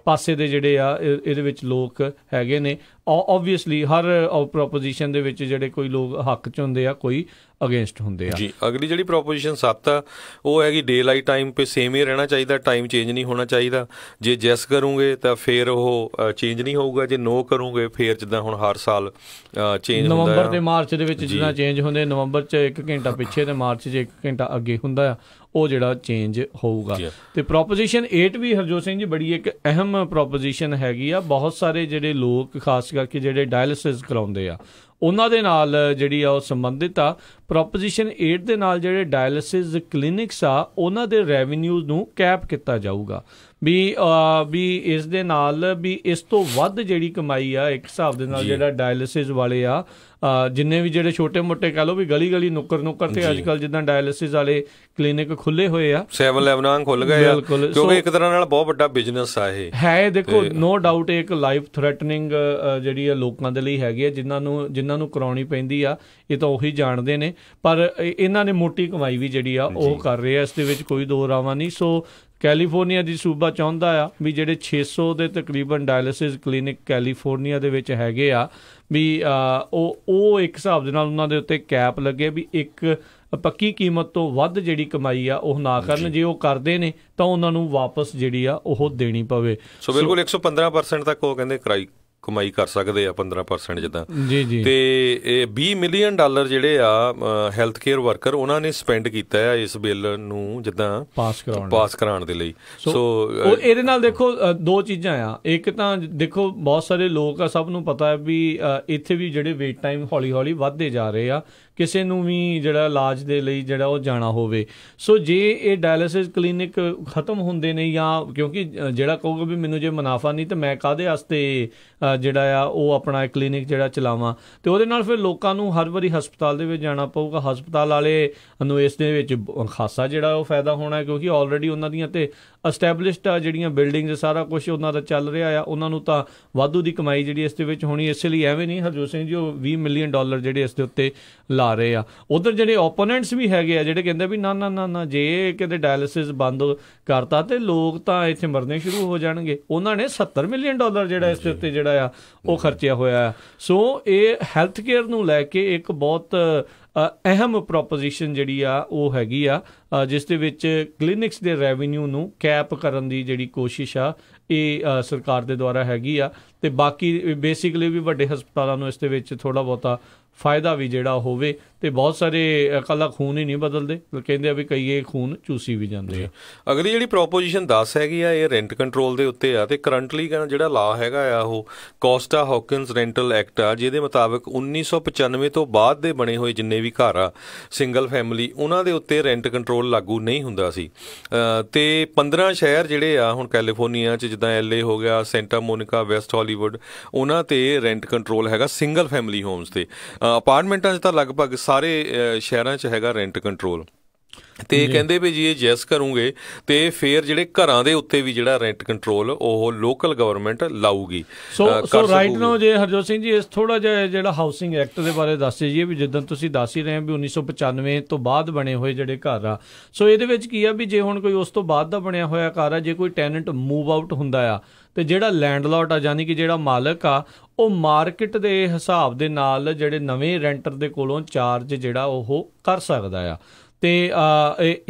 ਪਾਸੇ ਦੇ ਜਿਹੜੇ ਆ ਇਹਦੇ ਵਿੱਚ ਲੋਕ ਹੈਗੇ ਨੇ। ਓਬਵੀਅਸਲੀ ਹਰ ਪ੍ਰੋਪੋਜੀਸ਼ਨ ਦੇ ਵਿੱਚ ਜਿਹੜੇ ਕੋਈ ਲੋਕ ਹੱਕ 'ਚ ਹੁੰਦੇ ਆ, ਕੋਈ ਅਗੇਂਸਟ ਹੁੰਦੇ ਆ। ਜੀ ਅਗਲੀ ਜਿਹੜੀ ਪ੍ਰੋਪੋਜੀਸ਼ਨ 7 ਆ ਉਹ ਹੈਗੀ ਡੇ ਲਾਈਟ ਟਾਈਮ ਪੇ ਸੇਮ ਹੀ ਰਹਿਣਾ ਚਾਹੀਦਾ, ਟਾਈਮ ਚੇਂਜ ਨਹੀਂ ਹੋਣਾ ਚਾਹੀਦਾ। ਜੇ ਜੈਸ ਕਰੋਗੇ ਤਾਂ ਫਿਰ ਉਹ ਚੇਂਜ ਨਹੀਂ ਹੋਊਗਾ, ਜੇ ਨੋ ਕਰੋਗੇ ਫਿਰ ਜਿੱਦਾਂ ਹੁਣ ਹਰ ਸਾਲ ਚੇਂਜ ਹੁੰਦਾ। ਨਵੰਬਰ ਤੇ ਮਾਰਚ ਦੇ ਵਿੱਚ ਜਿੱਦਾਂ ਚੇਂਜ ਹੁੰਦੇ, ਨਵੰਬਰ 'ਚ 1 ਘੰਟਾ ਪਿੱਛੇ ਤੇ ਮਾਰਚ 'ਚ 1 ਘੰਟਾ ਅੱਗੇ ਹੁੰਦਾ ਆ, ਉਹ ਜਿਹੜਾ ਚੇਂਜ ਹੋਊਗਾ। ਅਤੇ ਪ੍ਰੋਪੋਜੀਸ਼ਨ 8 ਵੀ ਹਰਜੋਤ ਸਿੰਘ ਜੀ ਬੜੀ ਇੱਕ ਅਹਿਮ ਪ੍ਰੋਪੋਜੀਸ਼ਨ ਹੈਗੀ ਆ। ਬਹੁਤ ਸਾਰੇ ਜਿਹੜੇ ਲੋਕ ਖਾਸ ਕਰਕੇ ਜਿਹੜੇ ਡਾਇਲਿਸਿਸ ਕਰਾਉਂਦੇ ਆ ਉਹਨਾਂ ਦੇ ਨਾਲ ਜਿਹੜੀ ਆ ਉਹ ਸੰਬੰਧਿਤ ਆ। ਪ੍ਰੋਪੋਜੀਸ਼ਨ 8 ਦੇ ਨਾਲ ਜਿਹੜੇ ਡਾਇਲਿਸਿਸ ਕਲੀਨਿਕਸ ਆ ਉਹਨਾਂ ਦੇ ਰੈਵਨਿਊ ਨੂੰ ਕੈਪ ਕੀਤਾ ਜਾਊਗਾ ਵੀ ਇਸ ਦੇ ਨਾਲ ਵੀ ਇਸ ਤੋਂ ਵੱਧ ਜਿਹੜੀ ਕਮਾਈ ਆ ਇੱਕ ਹਿਸਾਬ ਦੇ ਨਾਲ ਜਿਹੜਾ ਡਾਇਲਿਸਿਸ ਵਾਲੇ ਆ, ਜਿੰਨੇ ਵੀ ਜਿਹੜੇ ਛੋਟੇ ਮੋਟੇ ਕਹਿ ਲਓ ਵੀ ਗਲੀ ਨੁੱਕਰ ਤੇ ਅੱਜ ਕੱਲ੍ਹ ਜਿੱਦਾਂ ਡਾਇਲਿਸਿਸ ਵਾਲੇ ਕਲੀਨਿਕ ਖੁੱਲੇ ਹੋਏ ਆ, 7-11 ਖੁੱਲ ਗਏ ਆ, ਕਿਉਂਕਿ ਇੱਕ ਤਰ੍ਹਾਂ ਨਾਲ ਬਹੁਤ ਵੱਡਾ ਬਿਜ਼ਨਸ ਆ ਇਹ ਹੈ। ਦੇਖੋ ਨੋ ਡਾਊਟ ਇੱਕ ਲਾਈਫ ਥ੍ਰੈਟਨਿੰਗ ਜਿਹੜੀ ਆ ਲੋਕਾਂ ਦੇ ਲਈ ਹੈਗੀ ਆ, ਜਿਨ੍ਹਾਂ ਨੂੰ ਕਰਾਉਣੀ ਪੈਂਦੀ ਆ, ਇਹ ਤਾਂ ਉਹੀ ਜਾਣਦੇ ਨੇ। ਪਰ ਇਹਨਾਂ ਨੇ ਮੋਟੀ ਕਮਾਈ ਵੀ ਜਿਹੜੀ ਆ ਉਹ ਕਰ ਰਹੇ ਆ, ਇਸ ਦੇ ਵਿੱਚ ਕੋਈ ਦੋ ਰਾਵਾਂ ਨਹੀਂ। ਸੋ ਕੈਲੀਫੋਰਨੀਆ ਦੀ ਸੂਬਾ ਚਾਹੁੰਦਾ ਆ ਵੀ ਜਿਹੜੇ 600 ਦੇ ਤਕਰੀਬਨ ਡਾਇਲਿਸਿਸ ਕਲੀਨਿਕ ਕੈਲੀਫੋਰਨੀਆ ਦੇ ਵਿੱਚ ਹੈਗੇ ਆ ਵੀ ਉਹ ਇੱਕ ਹਿਸਾਬ ਦੇ ਨਾਲ ਉਹਨਾਂ ਦੇ ਉੱਤੇ ਕੈਪ ਲੱਗੇ ਵੀ ਇੱਕ ਪੱਕੀ ਕੀਮਤ ਤੋਂ ਵੱਧ ਜਿਹੜੀ ਕਮਾਈ ਆ ਉਹ ਨਾ ਕਰਨ। ਜੇ ਉਹ ਕਰਦੇ ਨੇ ਤਾਂ ਉਹਨਾਂ ਨੂੰ ਵਾਪਸ ਜਿਹੜੀ ਆ ਉਹ ਦੇਣੀ ਪਵੇ। ਸੋ ਬਿਲਕੁਲ 115% ਤੱਕ ਉਹ ਕਹਿੰਦੇ ਕਮਾਈ ਕਰ ਸਕਦੇ ਆ 15% ਜਿੱਦਾਂ ਜੀ ਤੇ ਇਹ $20 ਮਿਲੀਅਨ ਜਿਹੜੇ ਆ ਹੈਲਥ ਕੇਅਰ ਵਰਕਰ ਉਹਨਾਂ ਨੇ ਸਪੈਂਡ ਕੀਤਾ ਆ ਇਸ ਬਿੱਲ ਨੂੰ ਜਿੱਦਾਂ ਪਾਸ ਕਰਾਉਣ ਦੇ ਲਈ। ਸੋ ਇਹਦੇ ਨਾਲ ਦੇਖੋ ਦੋ ਚੀਜ਼ਾਂ ਆ, ਇੱਕ ਤਾਂ ਦੇਖੋ ਬਹੁਤ ਸਾਰੇ ਲੋਕ ਆ, ਸਭ ਨੂੰ ਪਤਾ ਹੈ ਵੀ ਇੱਥੇ ਵੀ ਜਿਹੜੇ ਵੇਟ ਟਾਈਮ ਹੌਲੀ ਹੌਲੀ ਵੱਧਦੇ ਜਾ ਰਹੇ ਆ ਕਿਸੇ ਨੂੰ ਵੀ ਜਿਹੜਾ ਇਲਾਜ ਦੇ ਲਈ ਜਿਹੜਾ ਉਹ ਜਾਣਾ ਹੋਵੇ। ਸੋ ਜੇ ਇਹ ਡਾਇਲਿਸਿਸ ਕਲੀਨਿਕ ਖਤਮ ਹੁੰਦੇ ਨੇ ਜਾਂ ਕਿਉਂਕਿ ਜਿਹੜਾ ਕਹੂਗਾ ਵੀ ਮੈਨੂੰ ਜੇ ਮੁਨਾਫਾ ਨਹੀਂ ਤਾਂ ਮੈਂ ਕਾਹਦੇ ਵਾਸਤੇ ਜਿਹੜਾ ਆ ਉਹ ਆਪਣਾ ਕਲੀਨਿਕ ਜਿਹੜਾ ਚਲਾਵਾਂ, ਅਤੇ ਉਹਦੇ ਨਾਲ ਫਿਰ ਲੋਕਾਂ ਨੂੰ ਹਰ ਵਾਰੀ ਹਸਪਤਾਲ ਦੇ ਵਿੱਚ ਜਾਣਾ ਪਊਗਾ। ਹਸਪਤਾਲ ਵਾਲੇ ਨੂੰ ਇਸ ਦੇ ਵਿੱਚ ਖਾਸਾ ਜਿਹੜਾ ਉਹ ਫਾਇਦਾ ਹੋਣਾ ਕਿਉਂਕਿ ਆਲਰੇਡੀ ਉਹਨਾਂ ਦੀਆਂ ਤਾਂ ਅਸਟੈਬਲਿਸ਼ਡ ਆ ਜਿਹੜੀਆਂ ਬਿਲਡਿੰਗਸ ਸਾਰਾ ਕੁਛ ਉਹਨਾਂ ਦਾ ਚੱਲ ਰਿਹਾ ਆ, ਉਹਨਾਂ ਨੂੰ ਤਾਂ ਵਾਧੂ ਦੀ ਕਮਾਈ ਜਿਹੜੀ ਇਸ ਦੇ ਵਿੱਚ ਹੋਣੀ। ਇਸ ਲਈ ਐਵੇਂ ਨਹੀਂ ਹਰਜੋਤ ਸਿੰਘ ਜੀ ਉਹ $20 ਮਿਲੀਅਨ ਜਿਹੜੇ ਇਸ ਦੇ ਉੱਤੇ ਲਾ ਰਹੇ ਆ। ਉੱਧਰ ਜਿਹੜੇ ਓਪੋਨੈਂਟਸ ਵੀ ਹੈਗੇ ਆ ਜਿਹੜੇ ਕਹਿੰਦੇ ਵੀ ਨਾ ਨਾ ਨਾ ਨਾ ਜੇ ਕਿਤੇ ਡਾਇਲਿਸਿਸ ਬੰਦ ਕਰਤਾ ਤੇ ਲੋਕ ਤਾਂ ਇੱਥੇ ਮਰਨੇ ਸ਼ੁਰੂ ਹੋ ਜਾਣਗੇ। ਉਹਨਾਂ ਨੇ $70 ਮਿਲੀਅਨ ਜਿਹੜਾ ਇਸ ਦੇ ਉੱਤੇ ਜਿਹੜਾ ਆ ਉਹ ਖਰਚਿਆ ਹੋਇਆ ਆ। ਸੋ ਇਹ ਹੈਲਥ ਕੇਅਰ ਨੂੰ ਲੈ ਕੇ ਇੱਕ ਬਹੁਤ ਅਹਿਮ ਪ੍ਰੋਪੋਜੀਸ਼ਨ ਜਿਹੜੀ ਆ ਉਹ ਹੈਗੀ ਆ, ਜਿਸ ਦੇ ਵਿੱਚ ਕਲੀਨਿਕਸ ਦੇ ਰੈਵਨਿਊ ਨੂੰ ਕੈਪ ਕਰਨ ਦੀ ਜਿਹੜੀ ਕੋਸ਼ਿਸ਼ ਆ ਇਹ ਸਰਕਾਰ ਦੇ ਦੁਆਰਾ ਹੈਗੀ ਆ, ਅਤੇ ਬਾਕੀ ਬੇਸਿਕਲੀ ਵੀ ਵੱਡੇ ਹਸਪਤਾਲਾਂ ਨੂੰ ਇਸ ਦੇ ਵਿੱਚ ਥੋੜ੍ਹਾ ਬਹੁਤਾ ਫਾਇਦਾ ਵੀ ਜਿਹੜਾ ਹੋਵੇ। ਅਤੇ ਬਹੁਤ ਸਾਰੇ ਇਕੱਲਾ ਖੂਨ ਹੀ ਨਹੀਂ ਬਦਲਦੇ, ਕਹਿੰਦੇ ਆ ਵੀ ਕਈ ਇਹ ਖੂਨ ਚੂਸੀ ਵੀ ਜਾਂਦੇ ਆ। ਅਗਲੀ ਜਿਹੜੀ ਪ੍ਰੋਪੋਜੀਸ਼ਨ 10 ਹੈਗੀ ਆ ਇਹ ਰੈਂਟ ਕੰਟਰੋਲ ਦੇ ਉੱਤੇ ਆ, ਅਤੇ ਕਰੰਟਲੀ ਜਿਹੜਾ ਲਾ ਹੈਗਾ ਆ ਉਹ ਕੋਸਟਾ ਹੌਕਿਨਸ ਰੈਂਟਲ ਐਕਟ ਆ, ਜਿਹਦੇ ਮੁਤਾਬਕ 1995 ਤੋਂ ਬਾਅਦ ਦੇ ਬਣੇ ਹੋਏ ਜਿੰਨੇ ਵੀ ਘਰ ਆ ਸਿੰਗਲ ਫੈਮਿਲੀ ਉਹਨਾਂ ਦੇ ਉੱਤੇ ਰੈਂਟ ਕੰਟਰੋਲ ਲਾਗੂ ਨਹੀਂ ਹੁੰਦਾ ਸੀ। ਅਤੇ 15 ਸ਼ਹਿਰ ਜਿਹੜੇ ਆ ਹੁਣ ਕੈਲੀਫੋਰਨੀਆ 'ਚ ਜਿੱਦਾਂ LA ਹੋ ਗਿਆ, ਸੈਂਟਾ ਮੋਨਿਕਾ, ਵੈਸਟ ਹਾਲੀਵੁੱਡ, ਉਹਨਾਂ 'ਤੇ ਰੈਂਟ ਕੰਟਰੋਲ ਹੈਗਾ ਸਿੰਗਲ ਫੈਮਿਲੀ ਹੋਮਸ 'ਤੇ। ਅਪਾਰਟਮੈਂਟਾਂ 'ਚ ਤਾਂ ਲਗਭਗ ਸਾਰੇ ਸ਼ਹਿਰਾਂ 'ਚ ਹੈਗਾ ਰੈਂਟ ਕੰਟਰੋਲ। ਅਤੇ ਕਹਿੰਦੇ ਵੀ ਜੀ ਇਹ ਜੈਸ ਕਰੂੰਗੇ ਅਤੇ ਫਿਰ ਜਿਹੜੇ ਘਰਾਂ ਦੇ ਉੱਤੇ ਵੀ ਜਿਹੜਾ ਰੈਂਟ ਕੰਟਰੋਲ ਉਹ ਲੋਕਲ ਗਵਰਨਮੈਂਟ ਲਾਊਗੀ। ਸੋ ਰਾਈਟ ਨਾਓ ਜੇ ਹਰਜੋਤ ਸਿੰਘ ਜੀ ਇਸ ਥੋੜ੍ਹਾ ਜਿਹਾ ਜਿਹੜਾ ਹਾਊਸਿੰਗ ਐਕਟ ਦੇ ਬਾਰੇ ਦੱਸ ਜੀ ਵੀ ਜਿੱਦਾਂ ਤੁਸੀਂ ਦੱਸ ਹੀ ਰਹੇ ਵੀ 1995 ਤੋਂ ਬਾਅਦ ਬਣੇ ਹੋਏ ਜਿਹੜੇ ਘਰ ਆ, ਸੋ ਇਹਦੇ ਵਿੱਚ ਕੀ ਆ ਵੀ ਜੇ ਹੁਣ ਕੋਈ ਉਸ ਤੋਂ ਬਾਅਦ ਦਾ ਬਣਿਆ ਹੋਇਆ ਘਰ ਆ, ਜੇ ਕੋਈ ਟੈਨੈਂਟ ਮੂਵ ਆਊਟ ਹੁੰਦਾ ਆ ਅਤੇ ਜਿਹੜਾ ਲੈਂਡਲੋਰਡ ਆ ਯਾਨੀ ਕਿ ਜਿਹੜਾ ਮਾਲਕ ਆ ਉਹ ਮਾਰਕੀਟ ਦੇ ਹਿਸਾਬ ਦੇ ਨਾਲ ਜਿਹੜੇ ਨਵੇਂ ਰੈਂਟਰ ਦੇ ਕੋਲੋਂ ਚਾਰਜ ਜਿਹੜਾ ਉਹ ਕਰ ਸਕਦਾ ਆ। ਅਤੇ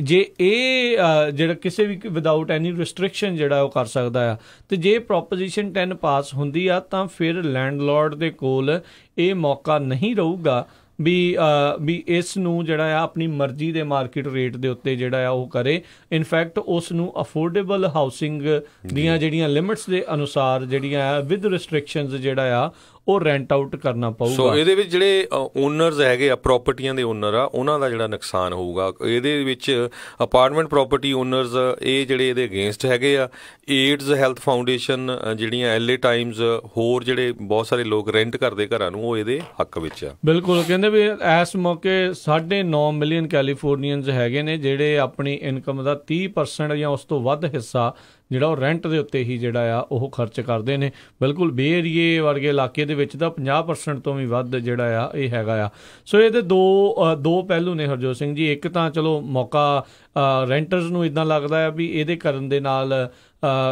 ਜੇ ਇਹ ਜਿਹੜਾ ਕਿਸੇ ਵੀ ਵਿਦਾਊਟ ਐਨੀ ਰਿਸਟ੍ਰਿਕਸ਼ਨ ਜਿਹੜਾ ਉਹ ਕਰ ਸਕਦਾ ਆ, ਅਤੇ ਜੇ ਪ੍ਰੋਪੋਜੀਸ਼ਨ 10 ਪਾਸ ਹੁੰਦੀ ਆ ਤਾਂ ਫਿਰ ਲੈਂਡਲੋਰਡ ਦੇ ਕੋਲ ਇਹ ਮੌਕਾ ਨਹੀਂ ਰਹੂਗਾ ਵੀ ਇਸ ਨੂੰ ਜਿਹੜਾ ਆ ਆਪਣੀ ਮਰਜ਼ੀ ਦੇ ਮਾਰਕੀਟ ਰੇਟ ਦੇ ਉੱਤੇ ਜਿਹੜਾ ਆ ਉਹ ਕਰੇ। ਇਨਫੈਕਟ ਉਸ ਨੂੰ ਅਫੋਰਡੇਬਲ ਹਾਊਸਿੰਗ ਦੀਆਂ ਜਿਹੜੀਆਂ ਲਿਮਿਟਸ ਦੇ ਅਨੁਸਾਰ ਜਿਹੜੀਆਂ ਆ ਵਿਦ ਰਿਸਟ੍ਰਿਕਸ਼ਨਸ ਜਿਹੜਾ ਆ ਉਹ ਰੈਂਟ ਆਊਟ ਕਰਨਾ ਪਊਗਾ। ਸੋ ਇਹਦੇ ਵਿੱਚ ਜਿਹੜੇ ਓਨਰਸ ਹੈਗੇ ਆ ਪ੍ਰਾਪਰਟੀਆਂ ਦੇ ਓਨਰ ਆ ਉਹਨਾਂ ਦਾ ਜਿਹੜਾ ਨੁਕਸਾਨ ਹੋਊਗਾ ਇਹਦੇ ਵਿੱਚ ਅਪਾਰਟਮੈਂਟ ਪ੍ਰਾਪਰਟੀ ਓਨਰਸ ਇਹ ਜਿਹੜੇ ਇਹਦੇ ਅਗੇਂਸਟ ਹੈਗੇ ਆ। ਏਡਜ਼ ਹੈਲਥ ਫਾਊਂਡੇਸ਼ਨ ਜਿਹੜੀਆਂ LA ਟਾਈਮਜ਼ ਹੋਰ ਜਿਹੜੇ ਬਹੁਤ ਸਾਰੇ ਲੋਕ ਰੈਂਟ ਕਰਦੇ ਘਰਾਂ ਨੂੰ ਉਹ ਇਹਦੇ ਹੱਕ ਵਿੱਚ ਆ। ਬਿਲਕੁਲ ਕਹਿੰਦੇ ਵੀ ਇਸ ਮੌਕੇ 9.5 ਮਿਲੀਅਨ ਕੈਲੀਫੋਰਨੀਅਨਸ ਹੈਗੇ ਨੇ ਜਿਹੜੇ ਆਪਣੀ ਇਨਕਮ ਦਾ 30% ਜਾਂ ਉਸ ਤੋਂ ਵੱਧ ਹਿੱਸਾ ਜਿਹੜਾ ਉਹ ਰੈਂਟ ਦੇ ਉੱਤੇ ਹੀ ਜਿਹੜਾ ਆ ਉਹ ਖਰਚ ਕਰਦੇ ਨੇ। ਬਿਲਕੁਲ ਬੇ ਏਰੀਏ ਵਰਗੇ ਇਲਾਕੇ ਦੇ ਵਿੱਚ ਤਾਂ 50% ਤੋਂ ਵੀ ਵੱਧ ਜਿਹੜਾ ਆ ਇਹ ਹੈਗਾ ਆ। ਸੋ ਇਹਦੇ ਦੋ ਪਹਿਲੂ ਨੇ ਹਰਜੋਤ ਸਿੰਘ ਜੀ। ਇੱਕ ਤਾਂ ਚਲੋ ਮੌਕਾ ਰੈਂਟਰਸ ਨੂੰ ਇੱਦਾਂ ਲੱਗਦਾ ਆ ਵੀ ਇਹਦੇ ਕਰਨ ਦੇ ਨਾਲ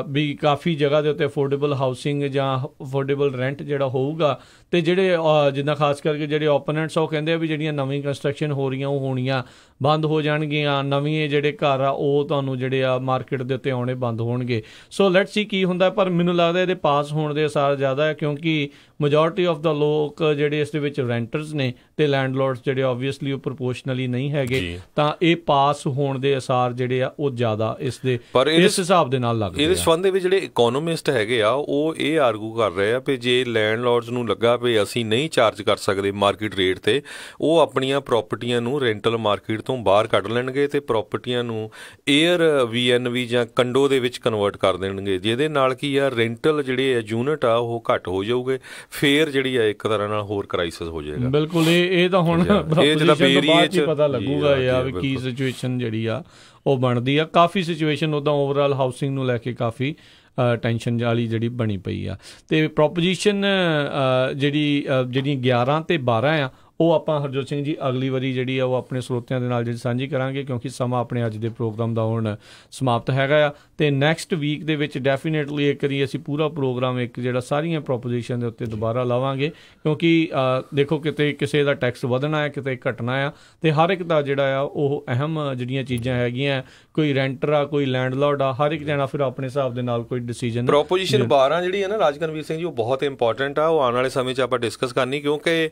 ਵੀ ਕਾਫੀ ਜਗ੍ਹਾ ਦੇ ਉੱਤੇ ਅਫੋਰਡੇਬਲ ਹਾਊਸਿੰਗ ਜਾਂ ਅਫੋਰਡੇਬਲ ਰੈਂਟ ਜਿਹੜਾ ਹੋਊਗਾ। ਅਤੇ ਜਿਹੜੇ ਜਿੱਦਾਂ ਖਾਸ ਕਰਕੇ ਜਿਹੜੇ ਓਪੋਨੈਂਟਸ ਉਹ ਕਹਿੰਦੇ ਆ ਵੀ ਜਿਹੜੀਆਂ ਨਵੀਂ ਕੰਸਟਰਕਸ਼ਨ ਹੋ ਰਹੀਆਂ ਉਹ ਹੋਣੀਆਂ ਬੰਦ ਹੋ ਜਾਣਗੀਆਂ, ਨਵੇਂ ਜਿਹੜੇ ਘਰ ਆ ਉਹ ਤੁਹਾਨੂੰ ਜਿਹੜੇ ਆ ਮਾਰਕੀਟ ਦੇ ਉੱਤੇ ਆਉਣੇ ਬੰਦ ਹੋਣਗੇ। ਸੋ ਲੈਟਸ ਸੀ ਕੀ ਹੁੰਦਾ, ਪਰ ਮੈਨੂੰ ਲੱਗਦਾ ਇਹਦੇ ਪਾਸ ਹੋਣ ਦੇ ਅਸਾਰ ਜ਼ਿਆਦਾ ਹੈ ਕਿਉਂਕਿ ਮੈਜੋਰਟੀ ਆਫ ਦਾ ਲੋਕ ਜਿਹੜੇ ਇਸ ਦੇ ਵਿੱਚ ਰੈਂਟਰਸ ਨੇ ਅਤੇ ਲੈਂਡਲੋਰਡਸ ਜਿਹੜੇ ਓਬਵੀਅਸਲੀ ਉਹ ਪ੍ਰਪੋਰਸ਼ਨਲੀ ਨਹੀਂ ਹੈਗੇ, ਤਾਂ ਇਹ ਪਾਸ ਹੋਣ ਦੇ ਅਸਾਰ ਜਿਹੜੇ ਆ ਉਹ ਜ਼ਿਆਦਾ ਇਸ ਹਿਸਾਬ ਦੇ ਨਾਲ ਲੱਗਦੇ। ਇਹਦੇ ਸੰਬੰਧ ਦੇ ਵਿੱਚ ਜਿਹੜੇ ਇਕੋਨੋਮਿਸਟ ਹੈਗੇ ਆ ਉਹ ਇਹ ਆਰਗੂ ਕਰ ਰਹੇ ਆ ਵੀ ਜੇ ਲੈਂਡਲੋਰਡਸ ਨੂੰ ਲੱਗਾ ਵੀ ਅਸੀਂ ਨਹੀਂ ਚਾਰਜ ਕਰ ਸਕਦੇ ਮਾਰਕੀਟ ਰੇਟ 'ਤੇ, ਉਹ ਆਪਣੀਆਂ ਪ੍ਰਾਪਰਟੀਆਂ ਨੂੰ ਰੈਂਟਲ ਮਾਰਕੀਟ ਤੋਂ ਬਾਹਰ ਕੱਢ ਲੈਣਗੇ ਅਤੇ ਪ੍ਰਾਪਰਟੀਆਂ ਨੂੰ Airbnb ਜਾਂ ਕੰਡੋ ਦੇ ਵਿੱਚ ਕਨਵਰਟ ਕਰ ਦੇਣਗੇ, ਜਿਹਦੇ ਨਾਲ ਕੀ ਆ ਰੈਂਟਲ ਜਿਹੜੇ ਆ ਯੂਨਿਟ ਆ ਉਹ ਘੱਟ ਹੋ ਜਾਊਗੇ। ਫੇਰ ਜਿਹੜੀ ਆ ਇੱਕ ਤਰ੍ਹਾਂ ਨਾਲ ਹੋਰ ਕ੍ਰਾਈਸਿਸ ਹੋ ਜਾਏਗਾ। ਬਿਲਕੁਲ ਇਹ ਤਾਂ ਹੁਣ ਪਤਾ ਲੱਗੂਗਾ ਯਾਰ ਵੀ ਕੀ ਸਿਚੁਏਸ਼ਨ ਜਿਹੜੀ ਆ ਉਹ ਬਣਦੀ ਆ। ਕਾਫੀ ਸਿਚੁਏਸ਼ਨ ਉੱਦਾਂ ਓਵਰਆਲ ਹਾਊਸਿੰਗ ਨੂੰ ਲੈ ਕੇ ਕਾਫੀ ਟੈਨਸ਼ਨ ਵਾਲੀ ਜਿਹੜੀ ਬਣੀ ਪਈ ਆ। ਅਤੇ ਪ੍ਰੋਪੋਜੀਸ਼ਨ ਜਿਹੜੀਆਂ 11 ਅਤੇ 12 ਆ ਉਹ ਆਪਾਂ ਹਰਜੋਤ ਸਿੰਘ ਜੀ ਅਗਲੀ ਵਾਰੀ ਜਿਹੜੀ ਆ ਉਹ ਆਪਣੇ ਸਰੋਤਿਆਂ ਦੇ ਨਾਲ ਜਿਹੜੀ ਸਾਂਝੀ ਕਰਾਂਗੇ, ਕਿਉਂਕਿ ਸਮਾਂ ਆਪਣੇ ਅੱਜ ਦੇ ਪ੍ਰੋਗਰਾਮ ਦਾ ਹੁਣ ਸਮਾਪਤ ਹੈਗਾ ਆ। ਅਤੇ ਨੈਕਸਟ ਵੀਕ ਦੇ ਵਿੱਚ ਡੈਫੀਨੇਟਲੀ ਇੱਕ ਵਾਰੀ ਅਸੀਂ ਪੂਰਾ ਪ੍ਰੋਗਰਾਮ ਇੱਕ ਜਿਹੜਾ ਸਾਰੀਆਂ ਪ੍ਰੋਪੋਜੀਸ਼ਨ ਦੇ ਉੱਤੇ ਦੁਬਾਰਾ ਲਾਵਾਂਗੇ, ਕਿਉਂਕਿ ਦੇਖੋ ਕਿਤੇ ਕਿਸੇ ਦਾ ਟੈਕਸ ਵਧਣਾ ਹੈ, ਕਿਤੇ ਘਟਣਾ ਆ, ਅਤੇ ਹਰ ਇੱਕ ਦਾ ਜਿਹੜਾ ਆ ਉਹ ਅਹਿਮ ਜਿਹੜੀਆਂ ਚੀਜ਼ਾਂ ਹੈਗੀਆਂ, ਕੋਈ ਰੈਂਟਰ ਆ, ਕੋਈ ਲੈਂਡਲੋਰਡ ਆ, ਹਰ ਇੱਕ ਜਣਾ ਫਿਰ ਆਪਣੇ ਹਿਸਾਬ ਦੇ ਨਾਲ ਕੋਈ ਡਿਸੀਜਨ। ਪ੍ਰੋਪੋਜੀਸ਼ਨ 12 ਜਿਹੜੀ ਹੈ ਨਾ ਰਾਜਕਨਵੀਰ ਸਿੰਘ ਜੀ, ਉਹ ਬਹੁਤ ਇੰਪੋਰਟੈਂਟ ਆ, ਉਹ ਆਉਣ ਵਾਲੇ ਸਮੇਂ 'ਚ ਆਪਾਂ ਡਿਸਕਸ ਕਰਨੀ, ਕਿਉਂਕਿ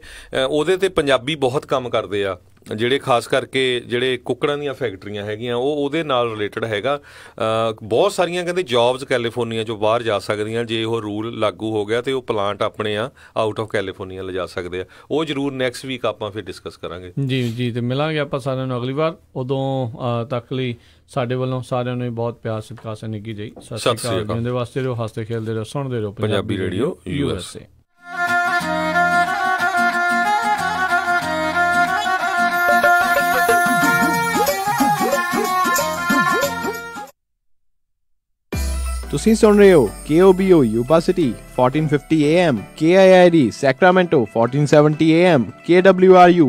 ਉਹਦੇ 'ਤੇ ਪੰਜਾਬੀ ਬਹੁਤ ਕੰਮ ਕਰਦੇ ਆ, ਜਿਹੜੇ ਖਾਸ ਕਰਕੇ ਜਿਹੜੇ ਕੁੱਕੜਾਂ ਦੀਆਂ ਫੈਕਟਰੀਆਂ ਹੈਗੀਆਂ ਉਹ ਉਹਦੇ ਨਾਲ ਰਿਲੇਟਡ ਹੈਗਾ। ਬਹੁਤ ਸਾਰੀਆਂ ਕਹਿੰਦੇ ਜੋਬਸ ਕੈਲੀਫੋਰਨੀਆ 'ਚੋਂ ਬਾਹਰ ਜਾ ਸਕਦੀਆਂ ਜੇ ਉਹ ਰੂਲ ਲਾਗੂ ਹੋ ਗਿਆ, ਅਤੇ ਉਹ ਪਲਾਂਟ ਆਪਣੇ ਆ ਆਊਟ ਆਫ ਕੈਲੀਫੋਰਨੀਆ ਲਿਜਾ ਸਕਦੇ ਆ। ਉਹ ਜ਼ਰੂਰ ਨੈਕਸਟ ਵੀਕ ਆਪਾਂ ਫਿਰ ਡਿਸਕਸ ਕਰਾਂਗੇ। ਜੀ ਜੀ, ਅਤੇ ਮਿਲਾਂਗੇ ਆਪਾਂ ਸਾਰਿਆਂ ਨੂੰ ਅਗਲੀ ਵਾਰ। ਉਦੋਂ ਤੱਕ ਲਈ ਸਾਡੇ ਵੱਲੋਂ ਸਾਰਿਆਂ ਨੂੰ ਬਹੁਤ ਪਿਆਰ ਸਤਿਕਾਰ ਸਨੇਗੀ ਜੀ। ਸਤਿ ਸ਼੍ਰੀ ਅਕਾਲ। ਜਿਉਂਦੇ ਵਾਸਤੇ ਰਹੋ, ਹੱਸਦੇ ਖੇਲਦੇ ਰਹੋ, ਸੁਣਦੇ ਰਹੋ ਪੰਜਾਬੀ ਰੇਡੀਓ USA। ਤੁਸੀਂ ਸੁਣ ਰਹੇ ਹੋ KOBO Yuba City 1450 AM, KIID Sacramento 1470 AM, KWRU